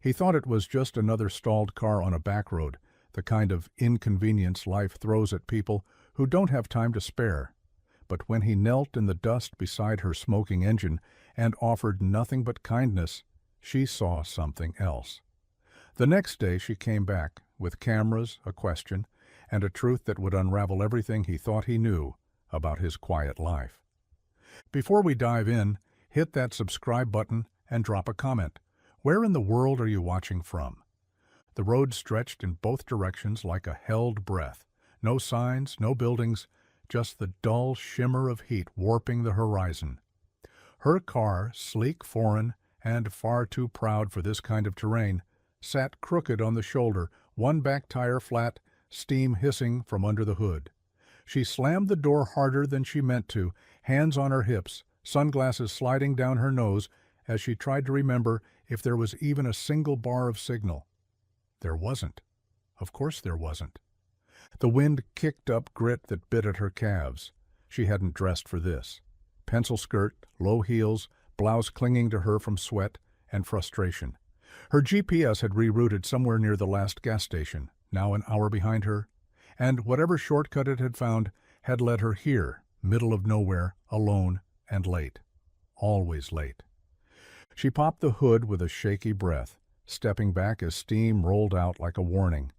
He thought it was just another stalled car on a back road, the kind of inconvenience life throws at people who don't have time to spare. But when he knelt in the dust beside her smoking engine and offered nothing but kindness, she saw something else. The next day she came back, with cameras, a question, and a truth that would unravel everything he thought he knew about his quiet life. Before we dive in, hit that subscribe button and drop a comment. Where in the world are you watching from? The road stretched in both directions like a held breath. No signs, no buildings, just the dull shimmer of heat warping the horizon. Her car, sleek, foreign, and far too proud for this kind of terrain, sat crooked on the shoulder, one back tire flat, steam hissing from under the hood. She slammed the door harder than she meant to, hands on her hips, sunglasses sliding down her nose as she tried to remember if there was even a single bar of signal. There wasn't. Of course there wasn't. The wind kicked up grit that bit at her calves. She hadn't dressed for this. Pencil skirt, low heels, blouse clinging to her from sweat and frustration. Her GPS had rerouted somewhere near the last gas station, now an hour behind her, and whatever shortcut it had found had led her here, middle of nowhere, alone and late. Always late. She popped the hood with a shaky breath, stepping back as steam rolled out like a warning.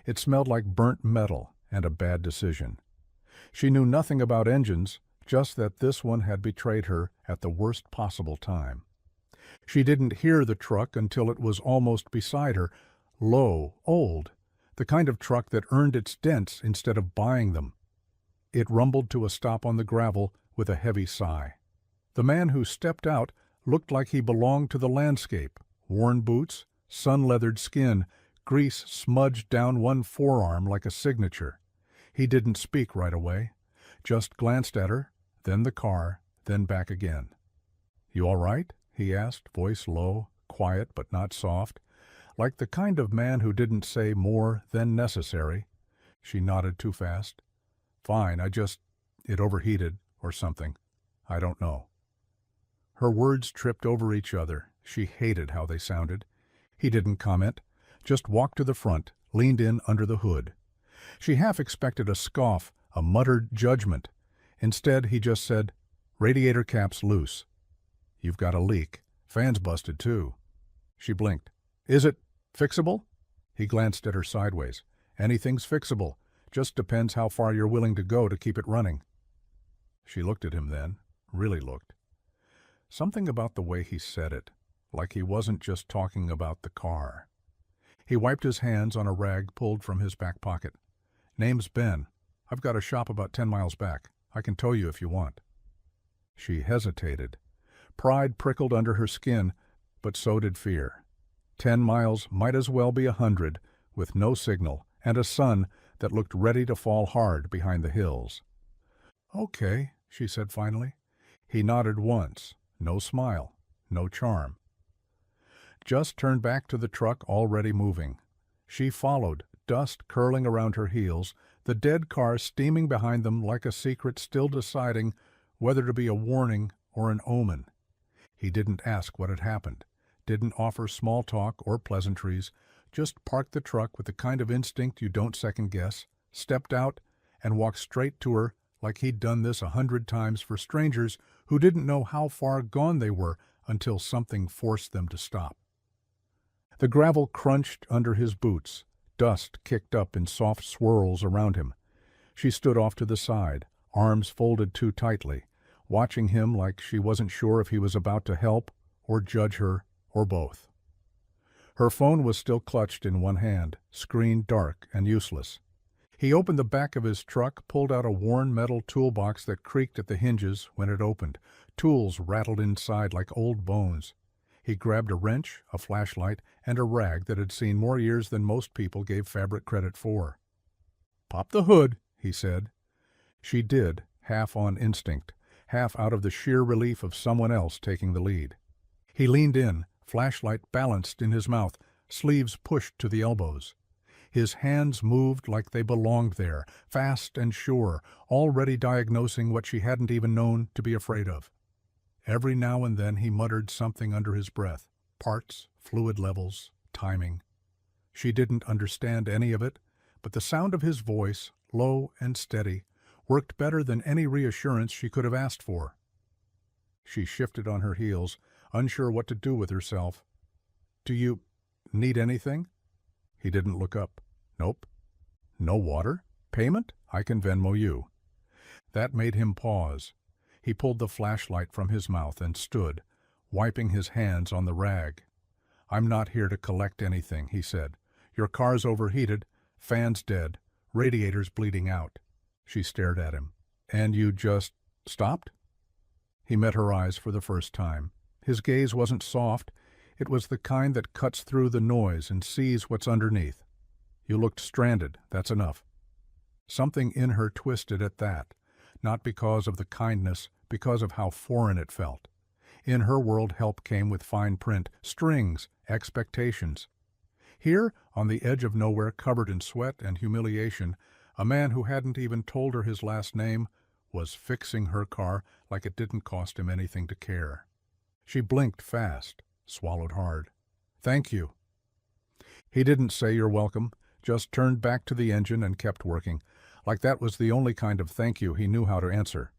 It smelled like burnt metal and a bad decision. She knew nothing about engines, just that this one had betrayed her at the worst possible time. She didn't hear the truck until it was almost beside her, low, old, the kind of truck that earned its dents instead of buying them. It rumbled to a stop on the gravel with a heavy sigh. The man who stepped out looked like he belonged to the landscape. Worn boots, sun-leathered skin, grease smudged down one forearm like a signature. He didn't speak right away, just glanced at her, then the car, then back again. "You all right?" he asked, voice low, quiet but not soft, like the kind of man who didn't say more than necessary. She nodded too fast. "Fine, it overheated, or something. I don't know." Her words tripped over each other. She hated how they sounded. He didn't comment, just walked to the front, leaned in under the hood. She half expected a scoff, a muttered judgment. Instead, he just said, "Radiator cap's loose." "You've got a leak. Fan's busted, too." She blinked. "Is it fixable?" He glanced at her sideways. "Anything's fixable. Just depends how far you're willing to go to keep it running." She looked at him then, really looked. Something about the way he said it, like he wasn't just talking about the car. He wiped his hands on a rag pulled from his back pocket. "Name's Ben. I've got a shop about 10 miles back. I can tow you if you want." She hesitated. Pride prickled under her skin, but so did fear. 10 miles might as well be 100, with no signal, and a sun that looked ready to fall hard behind the hills. "Okay," she said finally. He nodded once. No smile, no charm. Just turned back to the truck already moving. She followed, dust curling around her heels, the dead car steaming behind them like a secret still deciding whether to be a warning or an omen. He didn't ask what had happened, didn't offer small talk or pleasantries, just parked the truck with the kind of instinct you don't second-guess, stepped out, and walked straight to her like he'd done this 100 times for strangers who didn't know how far gone they were until something forced them to stop. The gravel crunched under his boots. Dust kicked up in soft swirls around him. She stood off to the side, arms folded too tightly, watching him like she wasn't sure if he was about to help or judge her or both. Her phone was still clutched in one hand, screen dark and useless. He opened the back of his truck, pulled out a worn metal toolbox that creaked at the hinges when it opened. Tools rattled inside like old bones. He grabbed a wrench, a flashlight, and a rag that had seen more years than most people gave fabric credit for. "Pop the hood," he said. She did, half on instinct, half out of the sheer relief of someone else taking the lead. He leaned in, flashlight balanced in his mouth, sleeves pushed to the elbows. His hands moved like they belonged there, fast and sure, already diagnosing what she hadn't even known to be afraid of. Every now and then he muttered something under his breath, parts, fluid levels, timing. She didn't understand any of it, but the sound of his voice, low and steady, worked better than any reassurance she could have asked for. She shifted on her heels, unsure what to do with herself. "Do you need anything?" He didn't look up. "Nope." "No water? Payment? I can Venmo you." That made him pause. He pulled the flashlight from his mouth and stood, wiping his hands on the rag. "I'm not here to collect anything," he said. "Your car's overheated, fan's dead, radiator's bleeding out." She stared at him. "And you just stopped?" He met her eyes for the first time. His gaze wasn't soft. It was the kind that cuts through the noise and sees what's underneath. "You looked stranded, that's enough." Something in her twisted at that, not because of the kindness, because of how foreign it felt. In her world, help came with fine print, strings, expectations. Here, on the edge of nowhere, covered in sweat and humiliation, a man who hadn't even told her his last name was fixing her car like it didn't cost him anything to care. She blinked fast, swallowed hard. "Thank you." He didn't say you're welcome, just turned back to the engine and kept working, like that was the only kind of thank you he knew how to answer.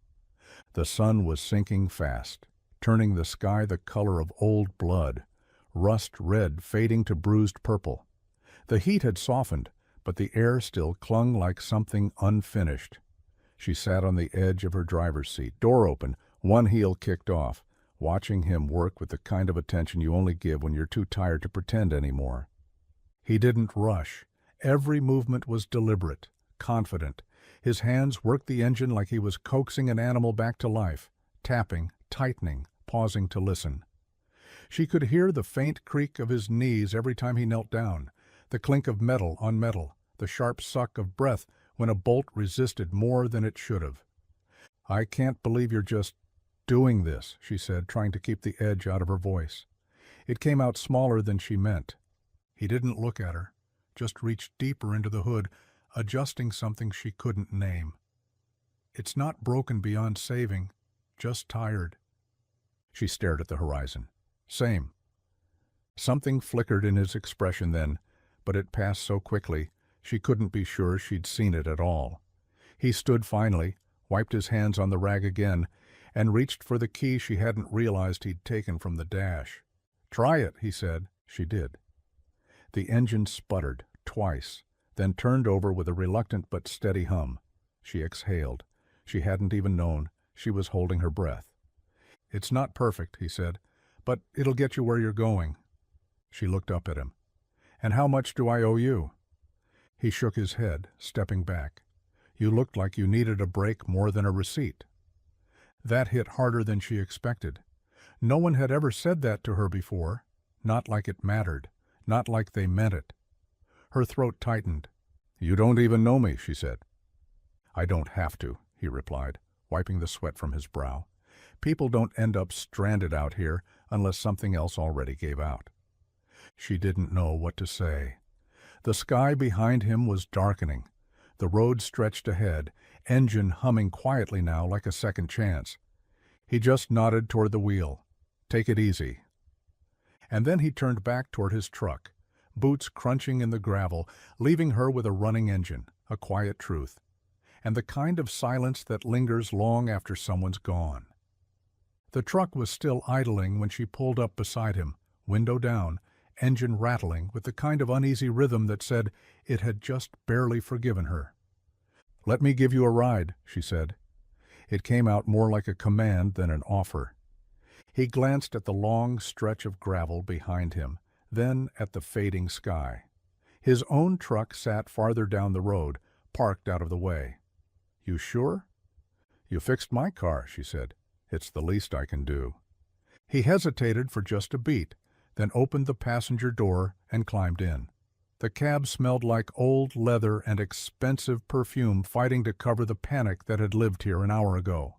The sun was sinking fast, turning the sky the color of old blood, rust red fading to bruised purple. The heat had softened, but the air still clung like something unfinished. She sat on the edge of her driver's seat, door open, one heel kicked off, watching him work with the kind of attention you only give when you're too tired to pretend anymore. He didn't rush. Every movement was deliberate, confident. His hands worked the engine like he was coaxing an animal back to life, tapping, tightening, pausing to listen. She could hear the faint creak of his knees every time he knelt down, the clink of metal on metal, the sharp suck of breath when a bolt resisted more than it should have. "I can't believe you're just doing this," she said, trying to keep the edge out of her voice. It came out smaller than she meant. He didn't look at her, just reached deeper into the hood, adjusting something she couldn't name. "It's not broken beyond saving, just tired." She stared at the horizon. "Same." Something flickered in his expression then, but it passed so quickly she couldn't be sure she'd seen it at all. He stood finally, wiped his hands on the rag again, and reached for the key she hadn't realized he'd taken from the dash. "Try it," he said. She did. The engine sputtered, twice, then turned over with a reluctant but steady hum. She exhaled. She hadn't even known. She was holding her breath. "It's not perfect," he said, "but it'll get you where you're going." She looked up at him. "And how much do I owe you?" He shook his head, stepping back. "You looked like you needed a break more than a receipt." That hit harder than she expected. No one had ever said that to her before, not like it mattered, not like they meant it. Her throat tightened. "You don't even know me," she said. "I don't have to," he replied, wiping the sweat from his brow. "People don't end up stranded out here unless something else already gave out." She didn't know what to say. The sky behind him was darkening. The road stretched ahead, engine humming quietly now like a second chance. He just nodded toward the wheel. "Take it easy." And then he turned back toward his truck, boots crunching in the gravel, leaving her with a running engine, a quiet truth, and the kind of silence that lingers long after someone's gone. The truck was still idling when she pulled up beside him, window down, engine rattling with the kind of uneasy rhythm that said it had just barely forgiven her. "Let me give you a ride," she said. It came out more like a command than an offer. He glanced at the long stretch of gravel behind him, then at the fading sky. His own truck sat farther down the road, parked out of the way. "You sure?" "You fixed my car," she said. "It's the least I can do." He hesitated for just a beat, then opened the passenger door and climbed in. The cab smelled like old leather and expensive perfume fighting to cover the panic that had lived here an hour ago.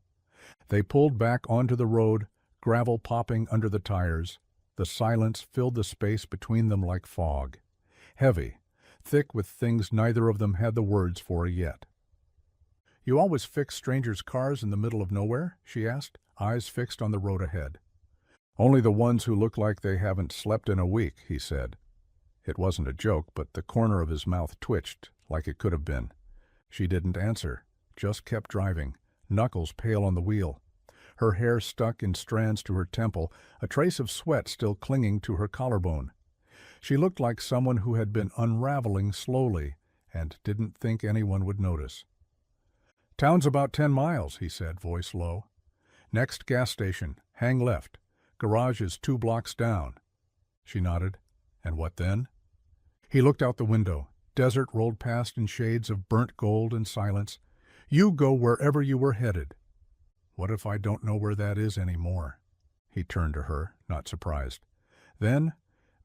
They pulled back onto the road, gravel popping under the tires. The silence filled the space between them like fog. Heavy, thick with things neither of them had the words for yet. "You always fix strangers' cars in the middle of nowhere?" she asked, eyes fixed on the road ahead. "Only the ones who look like they haven't slept in a week," he said. It wasn't a joke, but the corner of his mouth twitched, like it could have been. She didn't answer, just kept driving, knuckles pale on the wheel. Her hair stuck in strands to her temple, a trace of sweat still clinging to her collarbone. She looked like someone who had been unraveling slowly and didn't think anyone would notice. "Town's about 10 miles, he said, voice low. "Next gas station, hang left. Garage is 2 blocks down." She nodded. "And what then?" He looked out the window. Desert rolled past in shades of burnt gold and silence. "You go wherever you were headed." "What if I don't know where that is anymore?" He turned to her, not surprised. "Then,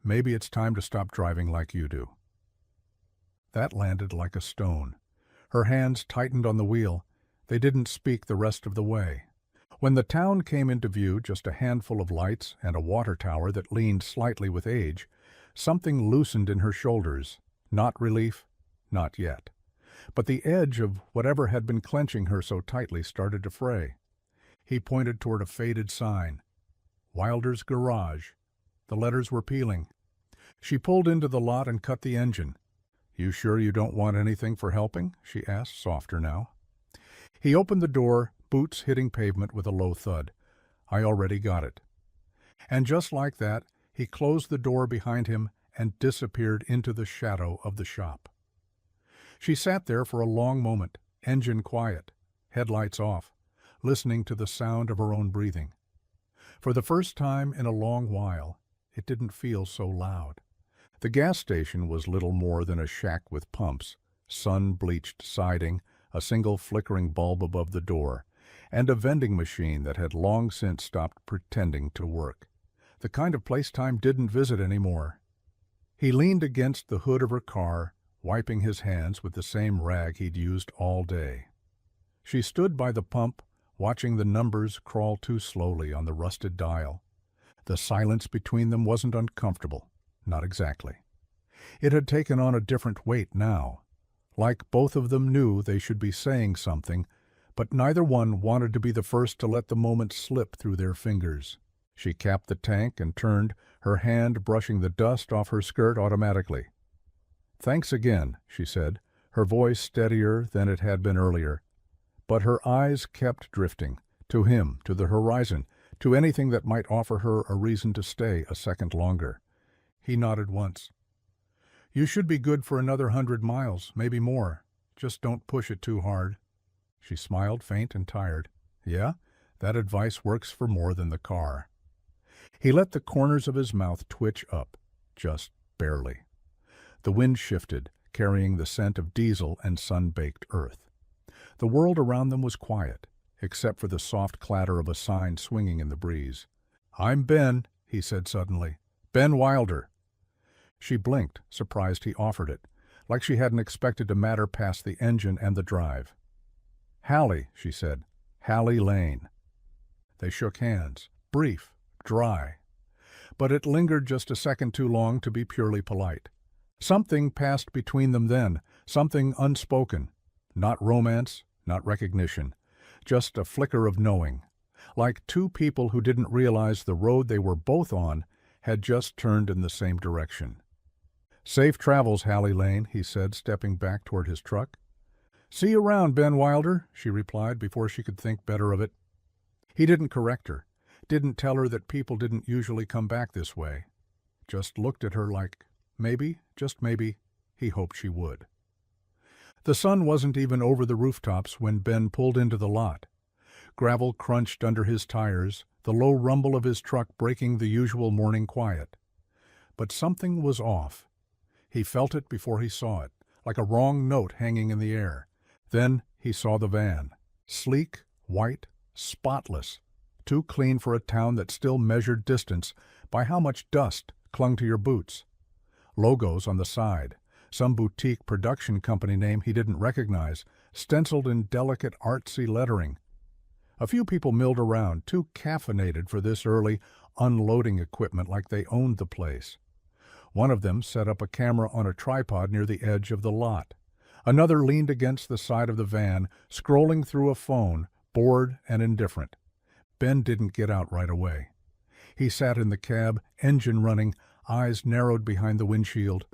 maybe it's time to stop driving like you do." That landed like a stone. Her hands tightened on the wheel. They didn't speak the rest of the way. When the town came into view, just a handful of lights and a water tower that leaned slightly with age, something loosened in her shoulders. Not relief, not yet. But the edge of whatever had been clenching her so tightly started to fray. He pointed toward a faded sign. Wilder's Garage. The letters were peeling. She pulled into the lot and cut the engine. "You sure you don't want anything for helping?" she asked, softer now. He opened the door, boots hitting pavement with a low thud. "I already got it." And just like that, he closed the door behind him and disappeared into the shadow of the shop. She sat there for a long moment, engine quiet, headlights off, listening to the sound of her own breathing. For the first time in a long while, it didn't feel so loud. The gas station was little more than a shack with pumps, sun-bleached siding, a single flickering bulb above the door, and a vending machine that had long since stopped pretending to work. The kind of place time didn't visit anymore. He leaned against the hood of her car, wiping his hands with the same rag he'd used all day. She stood by the pump, watching the numbers crawl too slowly on the rusted dial. The silence between them wasn't uncomfortable, not exactly. It had taken on a different weight now. Like both of them knew they should be saying something, but neither one wanted to be the first to let the moment slip through their fingers. She capped the tank and turned, her hand brushing the dust off her skirt automatically. "Thanks again," she said, her voice steadier than it had been earlier. But her eyes kept drifting, to him, to the horizon, to anything that might offer her a reason to stay a second longer. He nodded once. "You should be good for another 100 miles, maybe more. Just don't push it too hard." She smiled, faint and tired. "Yeah, that advice works for more than the car." He let the corners of his mouth twitch up, just barely. The wind shifted, carrying the scent of diesel and sun-baked earth. The world around them was quiet, except for the soft clatter of a sign swinging in the breeze. "I'm Ben," he said suddenly. "Ben Wilder." She blinked, surprised he offered it, like she hadn't expected to matter past the engine and the drive. "Hallie," she said. "Hallie Lane." They shook hands, brief, dry. But it lingered just a second too long to be purely polite. Something passed between them then, something unspoken. Not romance, not recognition. Just a flicker of knowing. Like two people who didn't realize the road they were both on had just turned in the same direction. "Safe travels, Hallie Lane," he said, stepping back toward his truck. "See you around, Ben Wilder," she replied before she could think better of it. He didn't correct her, didn't tell her that people didn't usually come back this way. Just looked at her like, maybe, just maybe, he hoped she would. The sun wasn't even over the rooftops when Ben pulled into the lot. Gravel crunched under his tires, the low rumble of his truck breaking the usual morning quiet. But something was off. He felt it before he saw it, like a wrong note hanging in the air. Then he saw the van. Sleek, white, spotless. Too clean for a town that still measured distance by how much dust clung to your boots. Logos on the side. Some boutique production company name he didn't recognize, stenciled in delicate artsy lettering. A few people milled around, too caffeinated for this early, unloading equipment like they owned the place. One of them set up a camera on a tripod near the edge of the lot. Another leaned against the side of the van, scrolling through a phone, bored and indifferent. Ben didn't get out right away. He sat in the cab, engine running, eyes narrowed behind the windshield.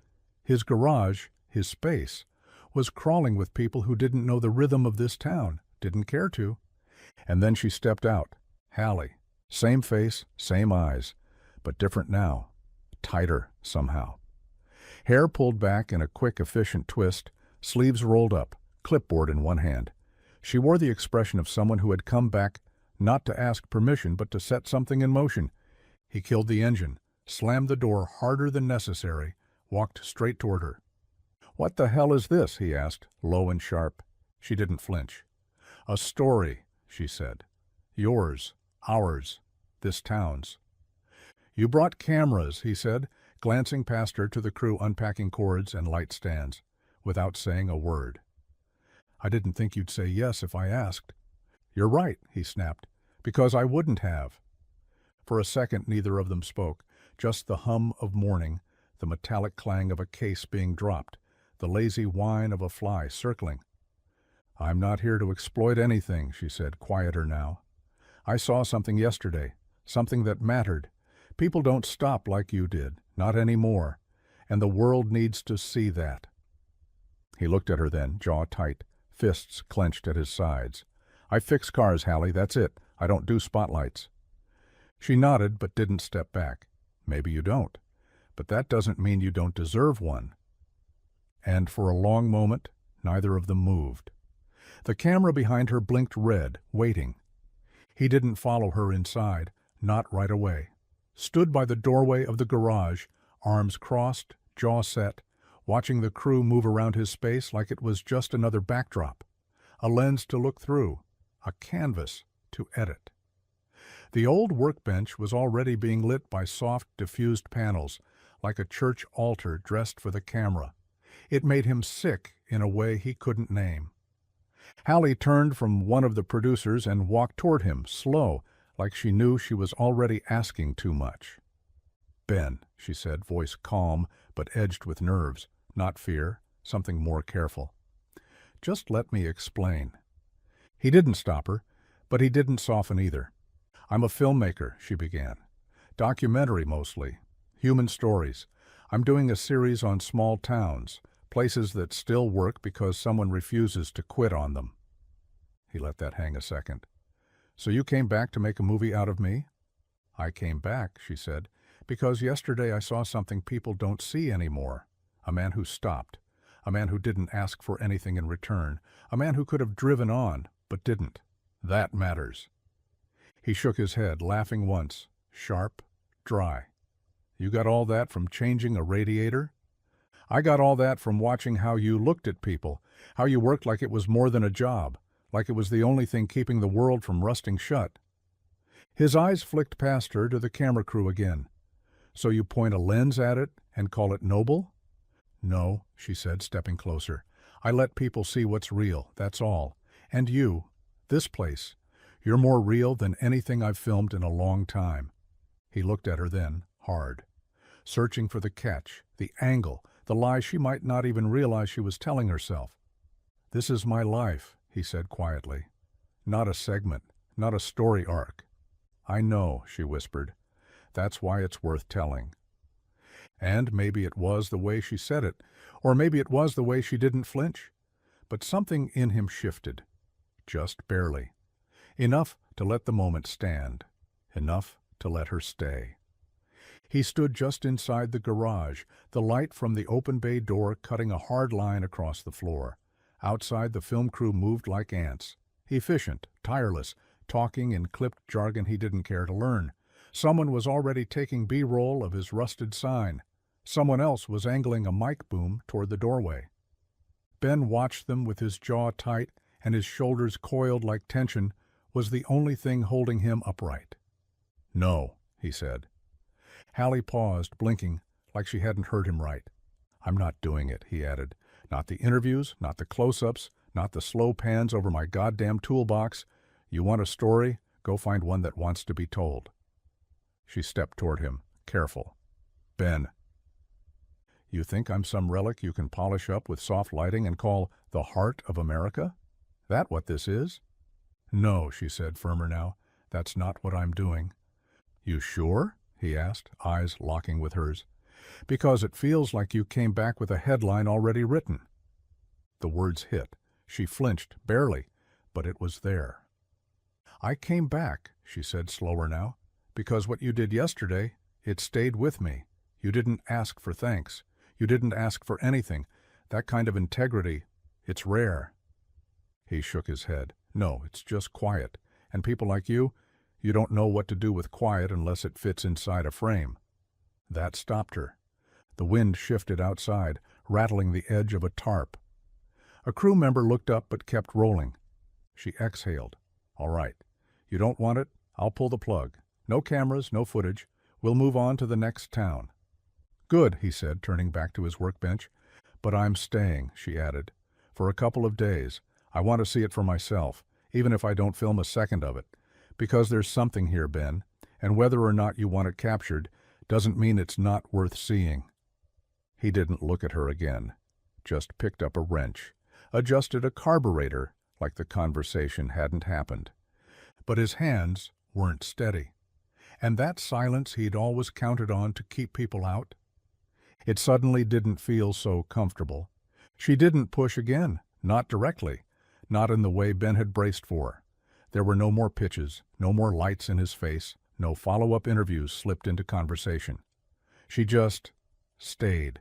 His garage, his space, was crawling with people who didn't know the rhythm of this town, didn't care to. And then she stepped out. Hallie. Same face, same eyes, but different now. Tighter, somehow. Hair pulled back in a quick, efficient twist, sleeves rolled up, clipboard in one hand. She wore the expression of someone who had come back not to ask permission but to set something in motion. He killed the engine, slammed the door harder than necessary, walked straight toward her. "What the hell is this?" he asked, low and sharp. She didn't flinch. "A story," she said. "Yours, ours, this town's." "You brought cameras," he said, glancing past her to the crew unpacking cords and light stands, without saying a word. "I didn't think you'd say yes if I asked." "You're right," he snapped, "because I wouldn't have." For a second neither of them spoke, just the hum of morning, the metallic clang of a case being dropped, the lazy whine of a fly circling. "I'm not here to exploit anything," she said, quieter now. "I saw something yesterday, something that mattered. People don't stop like you did, not anymore, and the world needs to see that." He looked at her then, jaw tight, fists clenched at his sides. "I fix cars, Hallie, that's it. I don't do spotlights." She nodded but didn't step back. "Maybe you don't, but that doesn't mean you don't deserve one." And for a long moment, neither of them moved. The camera behind her blinked red, waiting. He didn't follow her inside, not right away. Stood by the doorway of the garage, arms crossed, jaw set, watching the crew move around his space like it was just another backdrop, a lens to look through, a canvas to edit. The old workbench was already being lit by soft, diffused panels, like a church altar dressed for the camera. It made him sick in a way he couldn't name. Hallie turned from one of the producers and walked toward him, slow, like she knew she was already asking too much. "Ben," she said, voice calm but edged with nerves, not fear, something more careful. "Just let me explain." He didn't stop her, but he didn't soften either. "I'm a filmmaker," she began. "Documentary mostly. Human stories. I'm doing a series on small towns, places that still work because someone refuses to quit on them." He let that hang a second. "So you came back to make a movie out of me?" "I came back," she said, "because yesterday I saw something people don't see anymore. A man who stopped. A man who didn't ask for anything in return. A man who could have driven on, but didn't. That matters." He shook his head, laughing once, sharp, dry. "You got all that from changing a radiator?" "I got all that from watching how you looked at people, how you worked like it was more than a job, like it was the only thing keeping the world from rusting shut." His eyes flicked past her to the camera crew again. "So you point a lens at it and call it noble?" "No," she said, stepping closer. "I let people see what's real, that's all. And you, this place, you're more real than anything I've filmed in a long time." He looked at her then, hard, searching for the catch, the angle, the lie she might not even realize she was telling herself. "This is my life," he said quietly. "Not a segment, not a story arc." "I know," she whispered. "That's why it's worth telling." And maybe it was the way she said it, or maybe it was the way she didn't flinch. But something in him shifted, just barely. Enough to let the moment stand, enough to let her stay. He stood just inside the garage, the light from the open bay door cutting a hard line across the floor. Outside, the film crew moved like ants, efficient, tireless, talking in clipped jargon he didn't care to learn. Someone was already taking B-roll of his rusted sign. Someone else was angling a mic boom toward the doorway. Ben watched them with his jaw tight and his shoulders coiled like tension was the only thing holding him upright. "No," he said. Hallie paused, blinking, like she hadn't heard him right. "I'm not doing it," he added. "Not the interviews, not the close-ups, not the slow pans over my goddamn toolbox. You want a story? Go find one that wants to be told." She stepped toward him, careful. "Ben." "You think I'm some relic you can polish up with soft lighting and call the heart of America? That what this is?" "No," she said, firmer now. "That's not what I'm doing." "You sure?" he asked, eyes locking with hers. Because it feels like you came back with a headline already written. The words hit. She flinched, barely, but it was there. I came back, she said slower now, because what you did yesterday, it stayed with me. You didn't ask for thanks. You didn't ask for anything. That kind of integrity, it's rare. He shook his head. No, it's just quiet. And people like you don't know what to do with quiet unless it fits inside a frame. That stopped her. The wind shifted outside, rattling the edge of a tarp. A crew member looked up but kept rolling. She exhaled. All right. You don't want it? I'll pull the plug. No cameras, no footage. We'll move on to the next town. Good, he said, turning back to his workbench. But I'm staying, she added. For a couple of days. I want to see it for myself, even if I don't film a second of it. Because there's something here, Ben, and whether or not you want it captured doesn't mean it's not worth seeing. He didn't look at her again, just picked up a wrench, adjusted a carburetor like the conversation hadn't happened. But his hands weren't steady. And that silence he'd always counted on to keep people out? It suddenly didn't feel so comfortable. She didn't push again, not directly, not in the way Ben had braced for. There were no more pitches, no more lights in his face, no follow-up interviews slipped into conversation. She just stayed.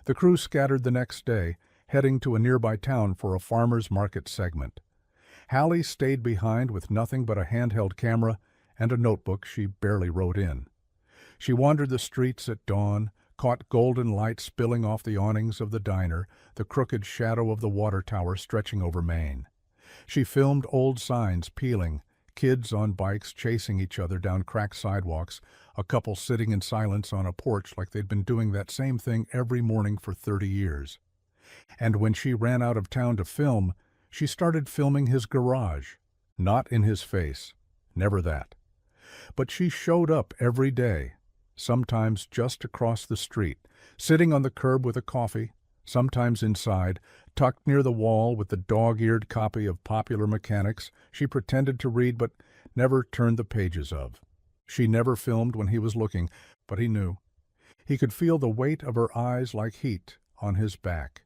The crew scattered the next day, heading to a nearby town for a farmer's market segment. Hallie stayed behind with nothing but a handheld camera and a notebook she barely wrote in. She wandered the streets at dawn, caught golden light spilling off the awnings of the diner, the crooked shadow of the water tower stretching over Maine. She filmed old signs peeling, kids on bikes chasing each other down cracked sidewalks, a couple sitting in silence on a porch like they'd been doing that same thing every morning for 30 years. And when she ran out of town to film, she started filming his garage. Not in his face. Never that. But she showed up every day, sometimes just across the street, sitting on the curb with a coffee, sometimes inside, tucked near the wall with the dog-eared copy of Popular Mechanics she pretended to read but never turned the pages of. She never filmed when he was looking, but he knew. He could feel the weight of her eyes like heat on his back,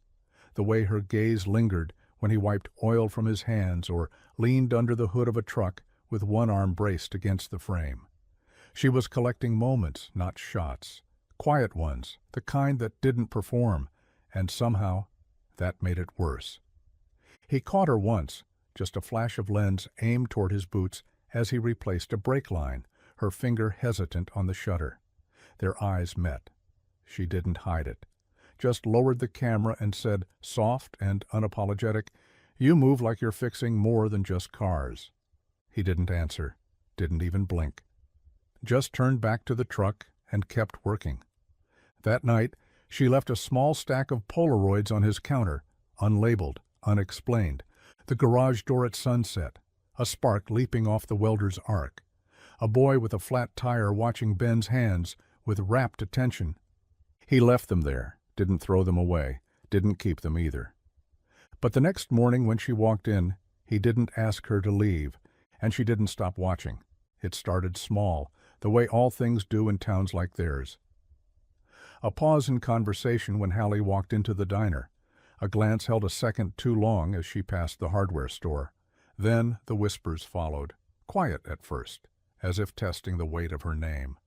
the way her gaze lingered when he wiped oil from his hands or leaned under the hood of a truck with one arm braced against the frame. She was collecting moments, not shots, quiet ones, the kind that didn't perform, and somehow that made it worse. He caught her once, just a flash of lens aimed toward his boots as he replaced a brake line, her finger hesitant on the shutter. Their eyes met. She didn't hide it, just lowered the camera and said, soft and unapologetic, "You move like you're fixing more than just cars." He didn't answer, didn't even blink. Just turned back to the truck and kept working. That night, she left a small stack of Polaroids on his counter, unlabeled, unexplained, the garage door at sunset, a spark leaping off the welder's arc, a boy with a flat tire watching Ben's hands with rapt attention. He left them there, didn't throw them away, didn't keep them either. But the next morning when she walked in, he didn't ask her to leave, and she didn't stop watching. It started small, the way all things do in towns like theirs. A pause in conversation when Hallie walked into the diner. A glance held a second too long as she passed the hardware store. Then the whispers followed, quiet at first, as if testing the weight of her name.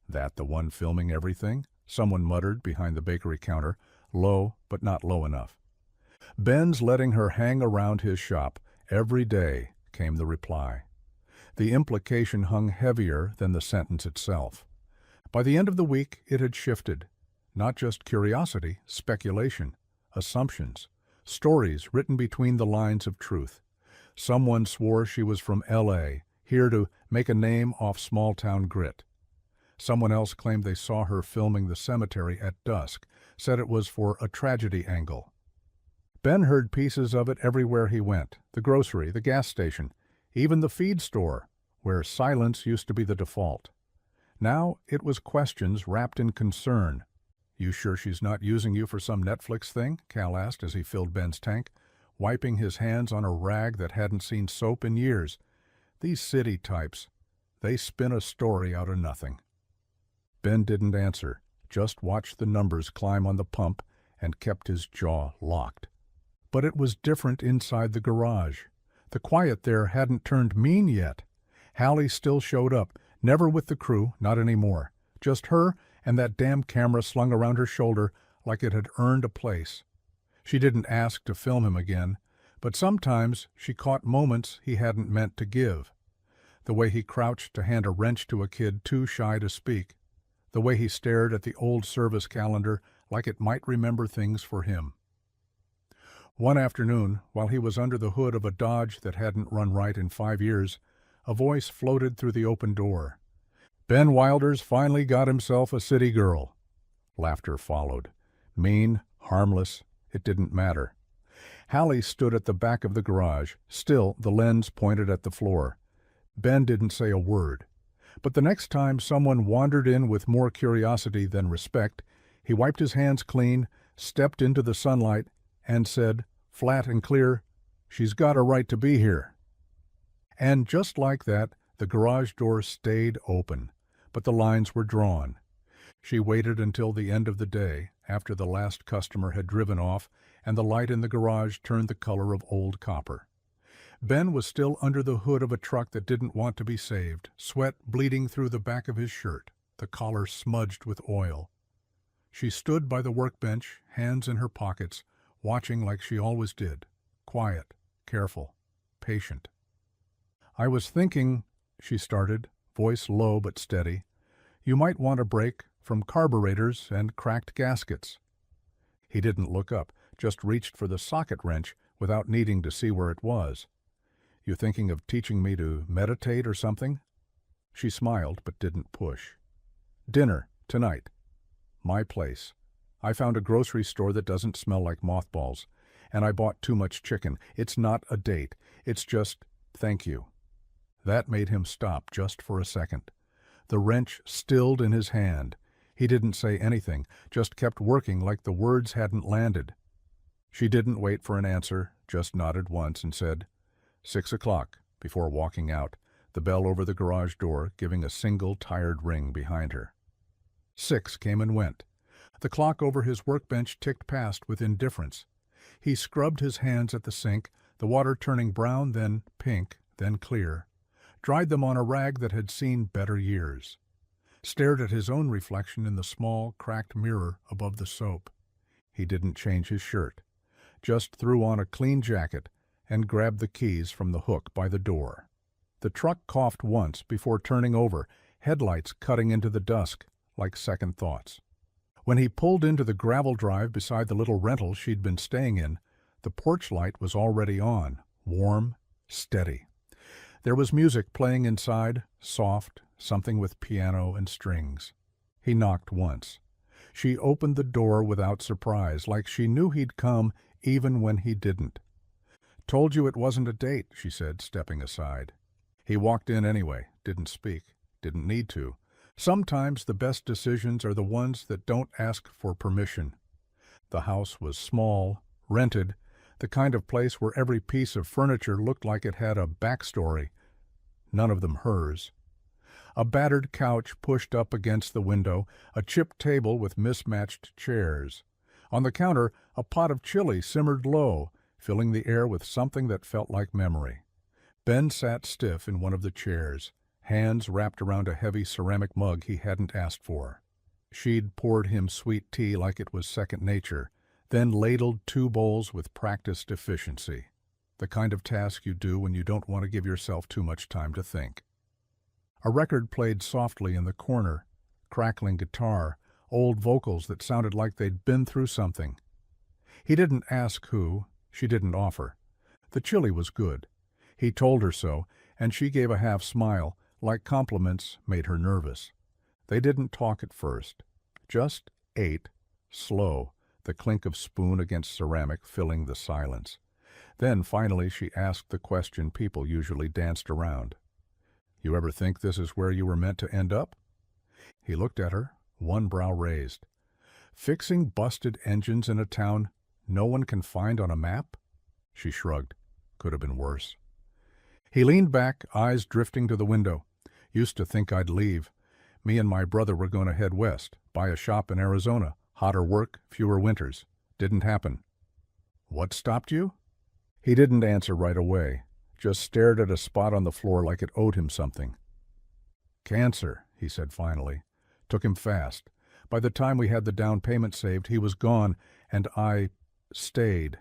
"That the one filming everything?" someone muttered behind the bakery counter, low but not low enough. "Ben's letting her hang around his shop every day," came the reply. The implication hung heavier than the sentence itself. By the end of the week, it had shifted. Not just curiosity, speculation, assumptions, stories written between the lines of truth. Someone swore she was from L.A., here to make a name off small-town grit. Someone else claimed they saw her filming the cemetery at dusk, said it was for a tragedy angle. Ben heard pieces of it everywhere he went, the grocery, the gas station, even the feed store, where silence used to be the default. Now it was questions wrapped in concern. "You sure she's not using you for some Netflix thing?" Cal asked as he filled Ben's tank, wiping his hands on a rag that hadn't seen soap in years. These city types, they spin a story out of nothing. Ben didn't answer, just watched the numbers climb on the pump and kept his jaw locked. But it was different inside the garage. The quiet there hadn't turned mean yet. Hallie still showed up, never with the crew, not anymore. Just her and that damn camera slung around her shoulder like it had earned a place. She didn't ask to film him again, but sometimes she caught moments he hadn't meant to give. The way he crouched to hand a wrench to a kid too shy to speak. The way he stared at the old service calendar like it might remember things for him. One afternoon, while he was under the hood of a Dodge that hadn't run right in 5 years, a voice floated through the open door. "Ben Wilder's finally got himself a city girl." Laughter followed. Mean, harmless, it didn't matter. Hallie stood at the back of the garage, still the lens pointed at the floor. Ben didn't say a word. But the next time someone wandered in with more curiosity than respect, he wiped his hands clean, stepped into the sunlight, and said, flat and clear, "She's got a right to be here." And just like that, the garage door stayed open, but the lines were drawn. She waited until the end of the day, after the last customer had driven off and the light in the garage turned the color of old copper. Ben was still under the hood of a truck that didn't want to be saved, sweat bleeding through the back of his shirt, the collar smudged with oil. She stood by the workbench, hands in her pockets, watching like she always did, quiet, careful, patient. "I was thinking," she started, voice low but steady, "you might want a break from carburetors and cracked gaskets." He didn't look up, just reached for the socket wrench without needing to see where it was. "You thinking of teaching me to meditate or something?" She smiled but didn't push. "Dinner, tonight. My place. I found a grocery store that doesn't smell like mothballs, and I bought too much chicken. It's not a date. It's just, thank you." That made him stop just for a second. The wrench stilled in his hand. He didn't say anything, just kept working like the words hadn't landed. She didn't wait for an answer, just nodded once and said, 6 o'clock, before walking out, the bell over the garage door giving a single tired ring behind her. 6 came and went. The clock over his workbench ticked past with indifference. He scrubbed his hands at the sink, the water turning brown, then pink, then clear, dried them on a rag that had seen better years, stared at his own reflection in the small, cracked mirror above the soap. He didn't change his shirt, just threw on a clean jacket and grabbed the keys from the hook by the door. The truck coughed once before turning over, headlights cutting into the dusk like second thoughts. When he pulled into the gravel drive beside the little rental she'd been staying in, the porch light was already on, warm, steady. There was music playing inside, soft, something with piano and strings. He knocked once. She opened the door without surprise, like she knew he'd come even when he didn't. "Told you it wasn't a date," she said, stepping aside. He walked in anyway, didn't speak, didn't need to. Sometimes the best decisions are the ones that don't ask for permission. The house was small, rented, the kind of place where every piece of furniture looked like it had a backstory, none of them hers. A battered couch pushed up against the window, a chipped table with mismatched chairs. On the counter, a pot of chili simmered low, filling the air with something that felt like memory. Ben sat stiff in one of the chairs, hands wrapped around a heavy ceramic mug he hadn't asked for. She'd poured him sweet tea like it was second nature, then ladled 2 bowls with practiced efficiency, the kind of task you do when you don't want to give yourself too much time to think. A record played softly in the corner, crackling guitar, old vocals that sounded like they'd been through something. He didn't ask who, she didn't offer. The chili was good. He told her so, and she gave a half smile, like compliments made her nervous. They didn't talk at first, just ate, slow, the clink of spoon against ceramic filling the silence. Then finally she asked the question people usually danced around. "You ever think this is where you were meant to end up?" He looked at her, one brow raised. "Fixing busted engines in a town no one can find on a map?" She shrugged. Could have been worse. He leaned back, eyes drifting to the window. "Used to think I'd leave. Me and my brother were going to head west, buy a shop in Arizona, hotter work, fewer winters. Didn't happen. What stopped you? He didn't answer right away, just stared at a spot on the floor like it owed him something. Cancer, he said finally. Took him fast. By the time we had the down payment saved, he was gone, and I stayed.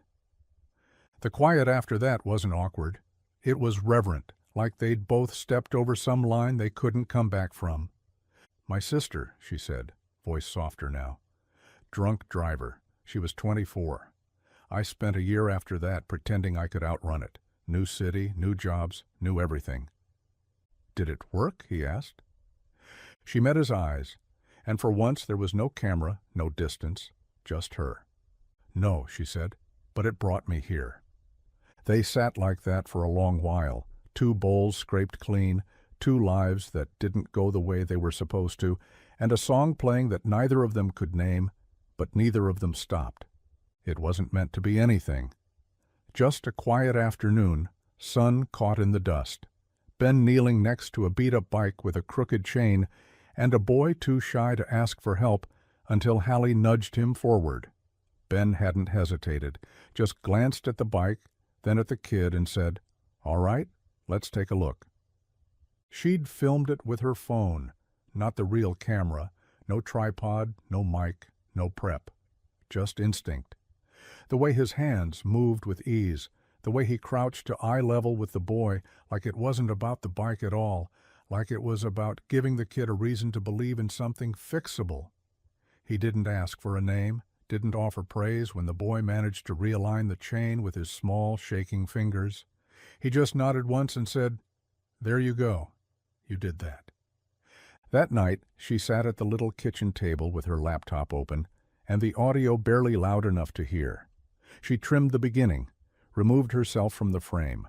The quiet after that wasn't awkward. It was reverent, like they'd both stepped over some line they couldn't come back from. My sister, she said, voice softer now. Drunk driver. She was 24. I spent a year after that pretending I could outrun it. New city, new jobs, new everything. Did it work? He asked. She met his eyes, and for once there was no camera, no distance, just her. No, she said, but it brought me here. They sat like that for a long while, 2 bowls scraped clean, 2 lives that didn't go the way they were supposed to, and a song playing that neither of them could name, but neither of them stopped. It wasn't meant to be anything. Just a quiet afternoon, sun caught in the dust, Ben kneeling next to a beat-up bike with a crooked chain, and a boy too shy to ask for help until Hallie nudged him forward. Ben hadn't hesitated, just glanced at the bike, then at the kid and said, "All right, let's take a look." She'd filmed it with her phone, not the real camera, no tripod, no mic, no prep, just instinct. The way his hands moved with ease, the way he crouched to eye level with the boy, like it wasn't about the bike at all, like it was about giving the kid a reason to believe in something fixable. He didn't ask for a name, didn't offer praise when the boy managed to realign the chain with his small, shaking fingers. He just nodded once and said, "There you go. You did that." That night, she sat at the little kitchen table with her laptop open, and the audio barely loud enough to hear. She trimmed the beginning, removed herself from the frame,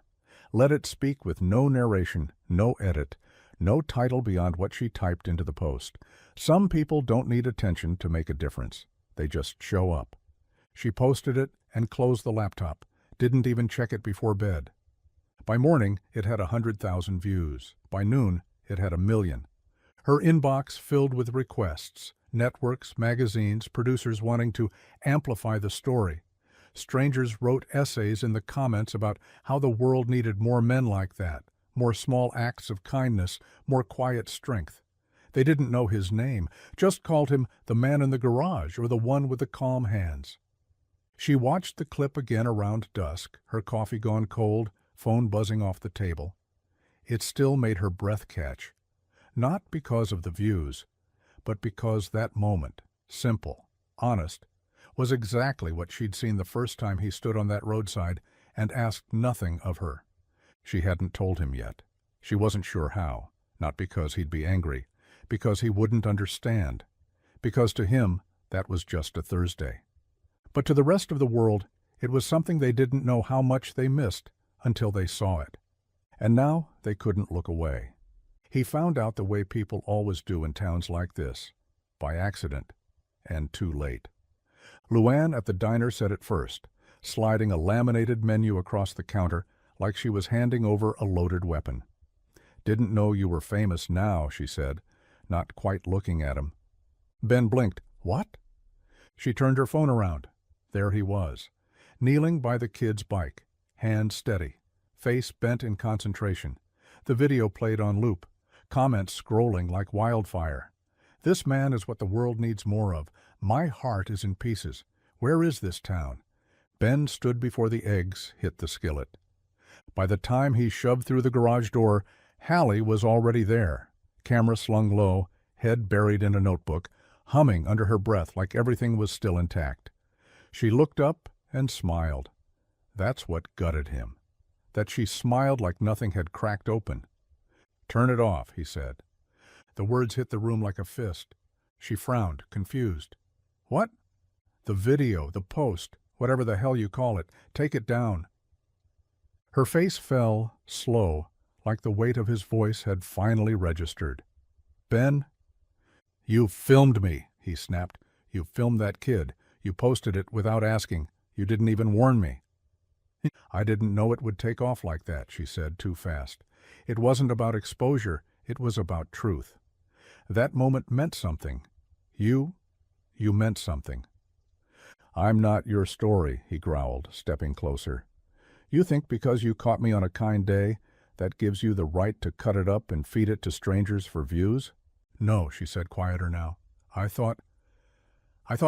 let it speak with no narration, no edit, no title beyond what she typed into the post. Some people don't need attention to make a difference. They just show up. She posted it and closed the laptop, didn't even check it before bed. By morning, it had 100,000 views. By noon, it had 1 million. Her inbox filled with requests, networks, magazines, producers wanting to amplify the story. Strangers wrote essays in the comments about how the world needed more men like that, more small acts of kindness, more quiet strength. They didn't know his name, just called him the man in the garage or the one with the calm hands. She watched the clip again around dusk, her coffee gone cold, phone buzzing off the table. It still made her breath catch, not because of the views, but because that moment, simple, honest, was exactly what she'd seen the first time he stood on that roadside and asked nothing of her. She hadn't told him yet. She wasn't sure how, not because he'd be angry, because he wouldn't understand, because to him that was just a Thursday. But to the rest of the world, it was something they didn't know how much they missed until they saw it. And now they couldn't look away. He found out the way people always do in towns like this, by accident, and too late. Luann at the diner said it first, sliding a laminated menu across the counter like she was handing over a loaded weapon. "Didn't know you were famous now," she said, not quite looking at him. Ben blinked. "What?" She turned her phone around. There he was, kneeling by the kid's bike, hand steady, face bent in concentration. The video played on loop, comments scrolling like wildfire. "This man is what the world needs more of. My heart is in pieces. Where is this town?" Ben stood before the eggs hit the skillet. By the time he shoved through the garage door, Hallie was already there, camera slung low, head buried in a notebook, humming under her breath like everything was still intact. She looked up and smiled. That's what gutted him, that she smiled like nothing had cracked open. "Turn it off," he said. The words hit the room like a fist. She frowned, confused. "What?" "The video, the post, whatever the hell you call it. Take it down." Her face fell, slow, like the weight of his voice had finally registered. "Ben?" "You filmed me," he snapped. "You filmed that kid. You posted it without asking. You didn't even warn me." "I didn't know it would take off like that," she said, too fast. It wasn't about exposure, it was about truth. That moment meant something. You meant something." "I'm not your story," he growled, stepping closer. "You think because you caught me on a kind day, that gives you the right to cut it up and feed it to strangers for views?" "No," she said, quieter now. I thought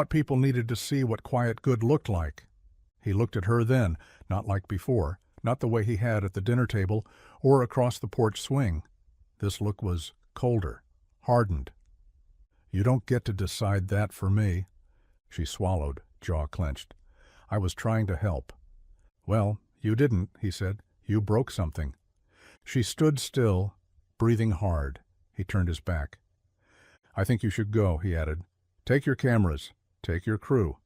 people needed to see what quiet good looked like." He looked at her then, not like before, not the way he had at the dinner table or across the porch swing. This look was colder, hardened. "You don't get to decide that for me." She swallowed, jaw clenched. "I was trying to help." "Well, you didn't," he said. "You broke something." She stood still, breathing hard. He turned his back. "I think you should go," he added. "Take your cameras, take your crew,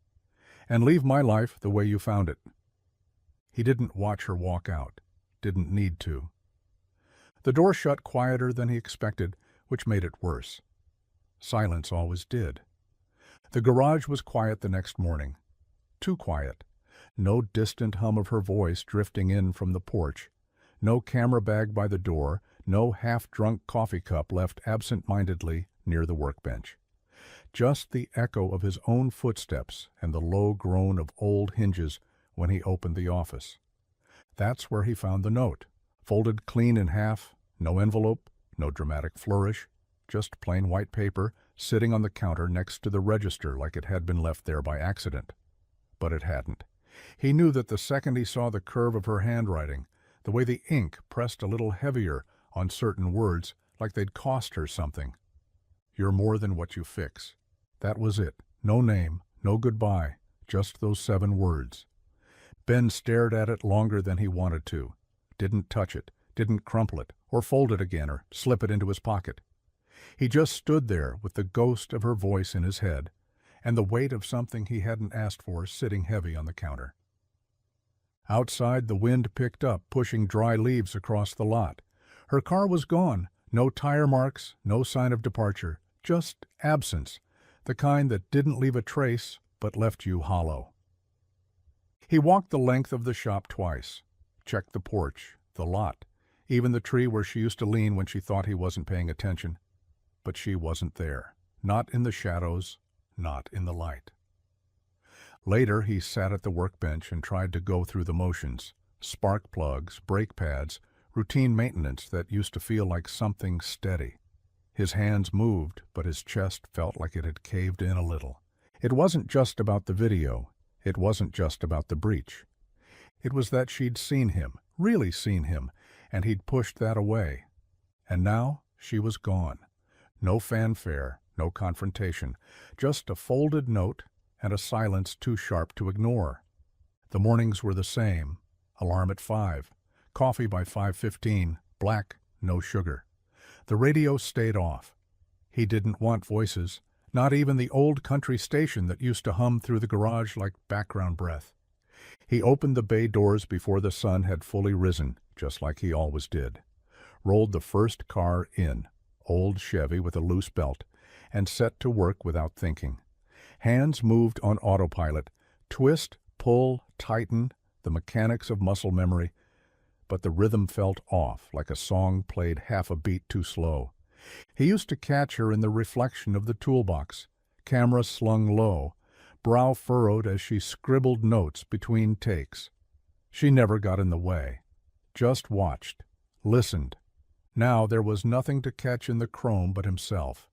and leave my life the way you found it." He didn't watch her walk out. Didn't need to. The door shut quieter than he expected, which made it worse. Silence always did. The garage was quiet the next morning. Too quiet. No distant hum of her voice drifting in from the porch. No camera bag by the door. No half-drunk coffee cup left absent-mindedly near the workbench. Just the echo of his own footsteps and the low groan of old hinges when he opened the office. That's where he found the note, folded clean in half, no envelope, no dramatic flourish, just plain white paper sitting on the counter next to the register like it had been left there by accident. But it hadn't. He knew that the second he saw the curve of her handwriting, the way the ink pressed a little heavier on certain words like they'd cost her something. "You're more than what you fix." That was it. No name, no goodbye, just those 7 words. Ben stared at it longer than he wanted to. Didn't touch it, didn't crumple it, or fold it again, or slip it into his pocket. He just stood there with the ghost of her voice in his head, and the weight of something he hadn't asked for sitting heavy on the counter. Outside, the wind picked up, pushing dry leaves across the lot. Her car was gone. No tire marks, no sign of departure, just absence, the kind that didn't leave a trace but left you hollow. He walked the length of the shop twice, checked the porch, the lot, even the tree where she used to lean when she thought he wasn't paying attention. But she wasn't there, not in the shadows, not in the light. Later, he sat at the workbench and tried to go through the motions, spark plugs, brake pads, routine maintenance that used to feel like something steady. His hands moved, but his chest felt like it had caved in a little. It wasn't just about the video. It wasn't just about the breach. It was that she'd seen him, really seen him, and he'd pushed that away. And now she was gone. No fanfare, no confrontation, just a folded note and a silence too sharp to ignore. The mornings were the same. Alarm at 5. Coffee by 5:15. Black, no sugar. The radio stayed off. He didn't want voices, not even the old country station that used to hum through the garage like background breath. He opened the bay doors before the sun had fully risen, just like he always did. Rolled the first car in, old Chevy with a loose belt, and set to work without thinking. Hands moved on autopilot, twist, pull, tighten, the mechanics of muscle memory, but the rhythm felt off, like a song played half a beat too slow. He used to catch her in the reflection of the toolbox, camera slung low, brow furrowed as she scribbled notes between takes. She never got in the way, just watched, listened. Now there was nothing to catch in the chrome but himself.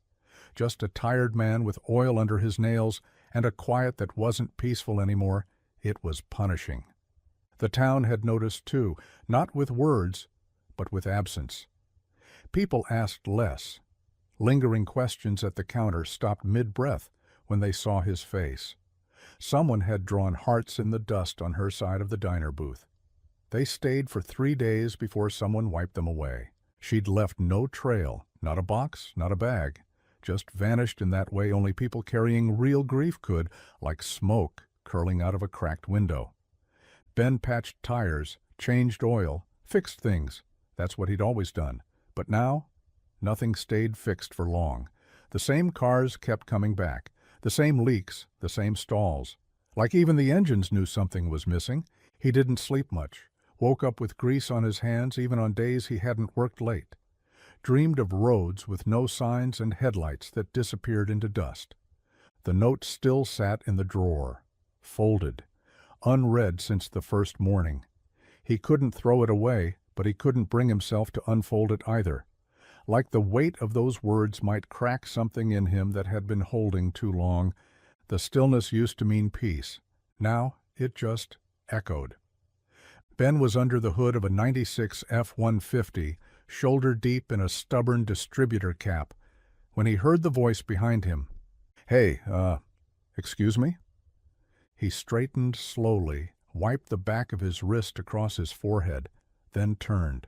Just a tired man with oil under his nails and a quiet that wasn't peaceful anymore. It was punishing. The town had noticed too, not with words, but with absence. People asked less. Lingering questions at the counter stopped mid-breath when they saw his face. Someone had drawn hearts in the dust on her side of the diner booth. They stayed for 3 days before someone wiped them away. She'd left no trail, not a box, not a bag, just vanished in that way only people carrying real grief could, like smoke curling out of a cracked window. Ben patched tires, changed oil, fixed things. That's what he'd always done. But now, nothing stayed fixed for long. The same cars kept coming back, the same leaks, the same stalls. Like even the engines knew something was missing. He didn't sleep much, woke up with grease on his hands even on days he hadn't worked late. Dreamed of roads with no signs and headlights that disappeared into dust. The note still sat in the drawer, folded, unread since the first morning. He couldn't throw it away, but he couldn't bring himself to unfold it either. Like the weight of those words might crack something in him that had been holding too long. The stillness used to mean peace. Now it just echoed. Ben was under the hood of a '96 F-150, shoulder deep in a stubborn distributor cap, when he heard the voice behind him. "Hey, excuse me?" He straightened slowly, wiped the back of his wrist across his forehead, then turned.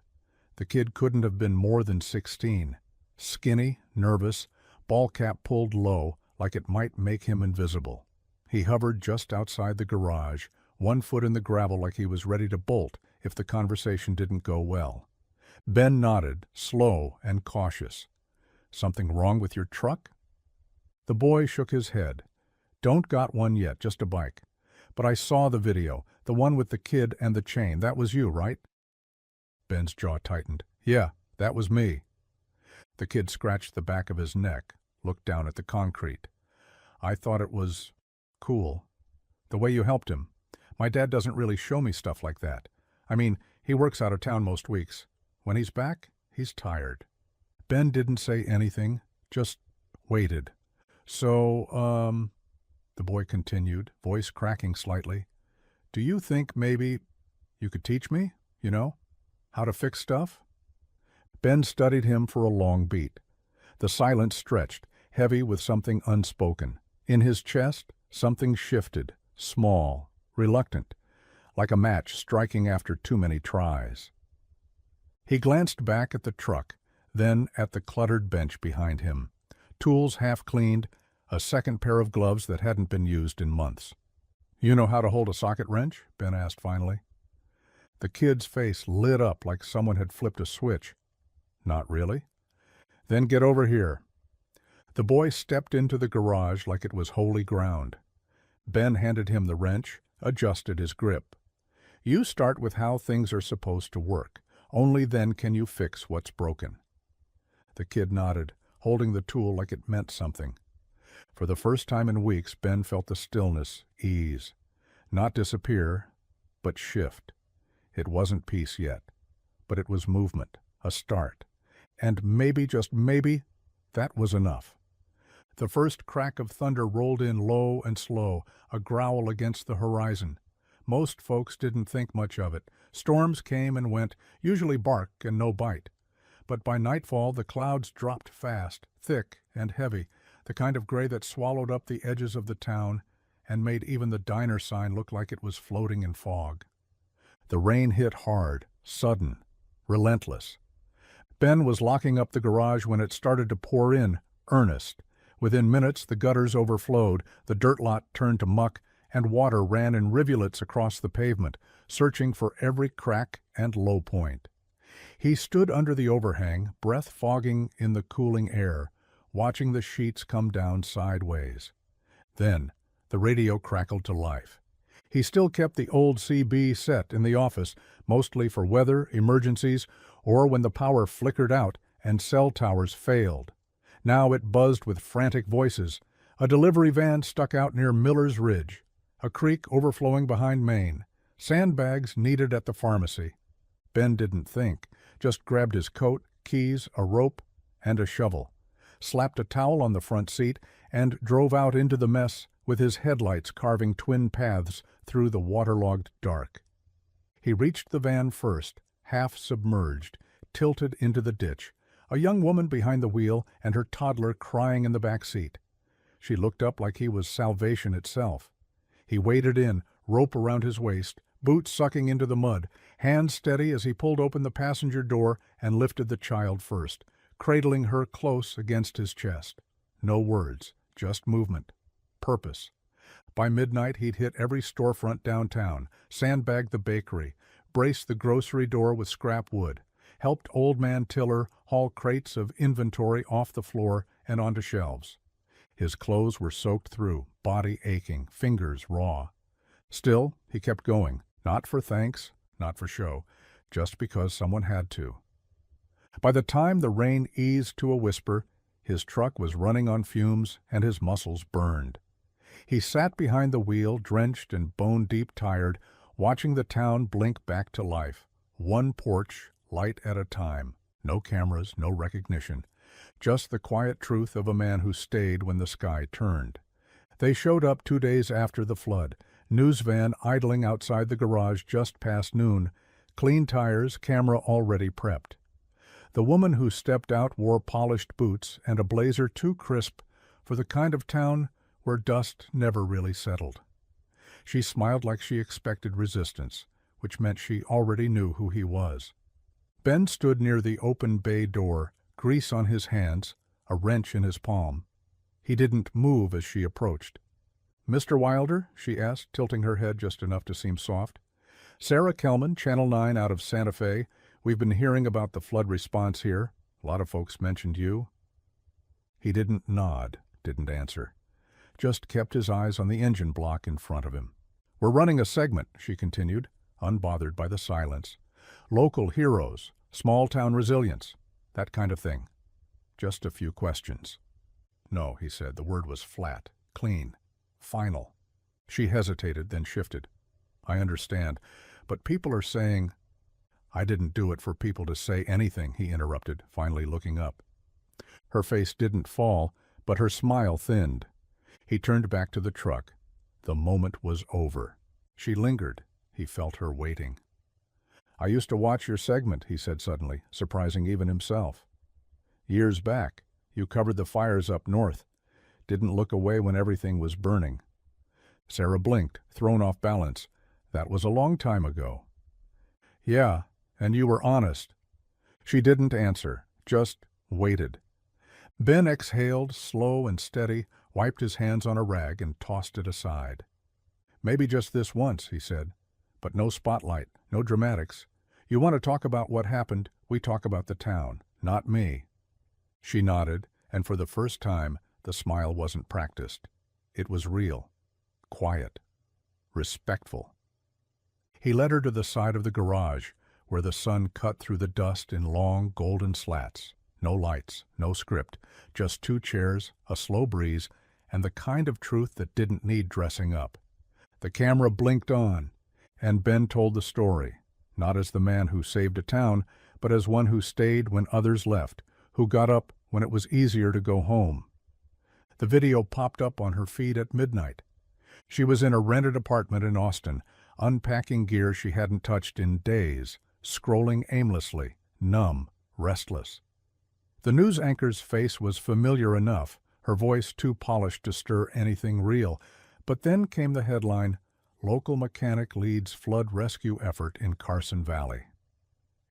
The kid couldn't have been more than 16. Skinny, nervous, ball cap pulled low, like it might make him invisible. He hovered just outside the garage, one foot in the gravel like he was ready to bolt if the conversation didn't go well. Ben nodded, slow and cautious. "Something wrong with your truck?" The boy shook his head. "Don't got one yet, just a bike. But I saw the video, the one with the kid and the chain. That was you, right?" Ben's jaw tightened. "Yeah, that was me." The kid scratched the back of his neck, looked down at the concrete. "I thought it was cool. The way you helped him. My dad doesn't really show me stuff like that. I mean, he works out of town most weeks. When he's back, he's tired." Ben didn't say anything, just waited. "So, the boy continued, voice cracking slightly, "do you think maybe you could teach me, how to fix stuff?" Ben studied him for a long beat. The silence stretched, heavy with something unspoken. In his chest, something shifted, small, reluctant, like a match striking after too many tries. He glanced back at the truck, then at the cluttered bench behind him. Tools half cleaned, a second pair of gloves that hadn't been used in months. "You know how to hold a socket wrench?" Ben asked finally. The kid's face lit up like someone had flipped a switch. "Not really." "Then get over here." The boy stepped into the garage like it was holy ground. Ben handed him the wrench, adjusted his grip. "You start with how things are supposed to work. Only then can you fix what's broken." The kid nodded, holding the tool like it meant something. For the first time in weeks, Ben felt the stillness ease. Not disappear, but shift. It wasn't peace yet, but it was movement, a start. And maybe, just maybe, that was enough. The first crack of thunder rolled in low and slow, a growl against the horizon. Most folks didn't think much of it. Storms came and went, usually bark and no bite. But by nightfall the clouds dropped fast, thick and heavy, the kind of gray that swallowed up the edges of the town and made even the diner sign look like it was floating in fog. The rain hit hard, sudden, relentless. Ben was locking up the garage when it started to pour in, earnest. Within minutes the gutters overflowed, the dirt lot turned to muck, and water ran in rivulets across the pavement, searching for every crack and low point. He stood under the overhang, breath fogging in the cooling air, watching the sheets come down sideways. Then the radio crackled to life. He still kept the old CB set in the office, mostly for weather, emergencies, or when the power flickered out and cell towers failed. Now it buzzed with frantic voices. A delivery van stuck out near Miller's Ridge, a creek overflowing behind Maine, sandbags needed at the pharmacy. Ben didn't think, just grabbed his coat, keys, a rope, and a shovel, slapped a towel on the front seat, and drove out into the mess with his headlights carving twin paths through the waterlogged dark. He reached the van first, half submerged, tilted into the ditch, a young woman behind the wheel and her toddler crying in the back seat. She looked up like he was salvation itself. He waded in, rope around his waist, boots sucking into the mud, hands steady as he pulled open the passenger door and lifted the child first, cradling her close against his chest. No words, just movement, purpose. By midnight he'd hit every storefront downtown, sandbagged the bakery, braced the grocery door with scrap wood, helped Old Man Tiller haul crates of inventory off the floor and onto shelves. His clothes were soaked through, body aching, fingers raw. Still, he kept going, not for thanks, not for show, just because someone had to. By the time the rain eased to a whisper, his truck was running on fumes and his muscles burned. He sat behind the wheel, drenched and bone-deep tired, watching the town blink back to life. One porch, light at a time. No cameras, no recognition. Just the quiet truth of a man who stayed when the sky turned. They showed up 2 days after the flood. News van idling outside the garage just past noon. Clean tires, camera already prepped. The woman who stepped out wore polished boots and a blazer too crisp for the kind of town where dust never really settled. She smiled like she expected resistance, which meant she already knew who he was. Ben stood near the open bay door, grease on his hands, a wrench in his palm. He didn't move as she approached. "Mr. Wilder?" she asked, tilting her head just enough to seem soft. "Sarah Kelman, Channel 9 out of Santa Fe. We've been hearing about the flood response here. A lot of folks mentioned you." He didn't nod, didn't answer. Just kept his eyes on the engine block in front of him. "We're running a segment," she continued, unbothered by the silence. "Local heroes, small-town resilience, that kind of thing. Just a few questions." "No," he said. The word was flat, clean, final. She hesitated, then shifted. "I understand, but people are saying—" "I didn't do it for people to say anything," he interrupted, finally looking up. Her face didn't fall, but her smile thinned. He turned back to the truck. The moment was over. She lingered. He felt her waiting. "I used to watch your segment," he said suddenly, surprising even himself. "Years back. You covered the fires up north. Didn't look away when everything was burning." Sarah blinked, thrown off balance. "That was a long time ago." "Yeah, and you were honest." She didn't answer, just waited. Ben exhaled, slow and steady, wiped his hands on a rag and tossed it aside. "Maybe just this once," he said, "but no spotlight, no dramatics. You want to talk about what happened, we talk about the town, not me." She nodded, and for the first time, the smile wasn't practiced. It was real, quiet, respectful. He led her to the side of the garage, where the sun cut through the dust in long, golden slats. No lights, no script, just 2 chairs, a slow breeze, and the kind of truth that didn't need dressing up. The camera blinked on, and Ben told the story, not as the man who saved a town, but as one who stayed when others left, who got up when it was easier to go home. The video popped up on her feed at midnight. She was in a rented apartment in Austin, unpacking gear she hadn't touched in days, scrolling aimlessly, numb, restless. The news anchor's face was familiar enough, her voice too polished to stir anything real, but then came the headline, "Local Mechanic Leads Flood Rescue Effort in Carson Valley."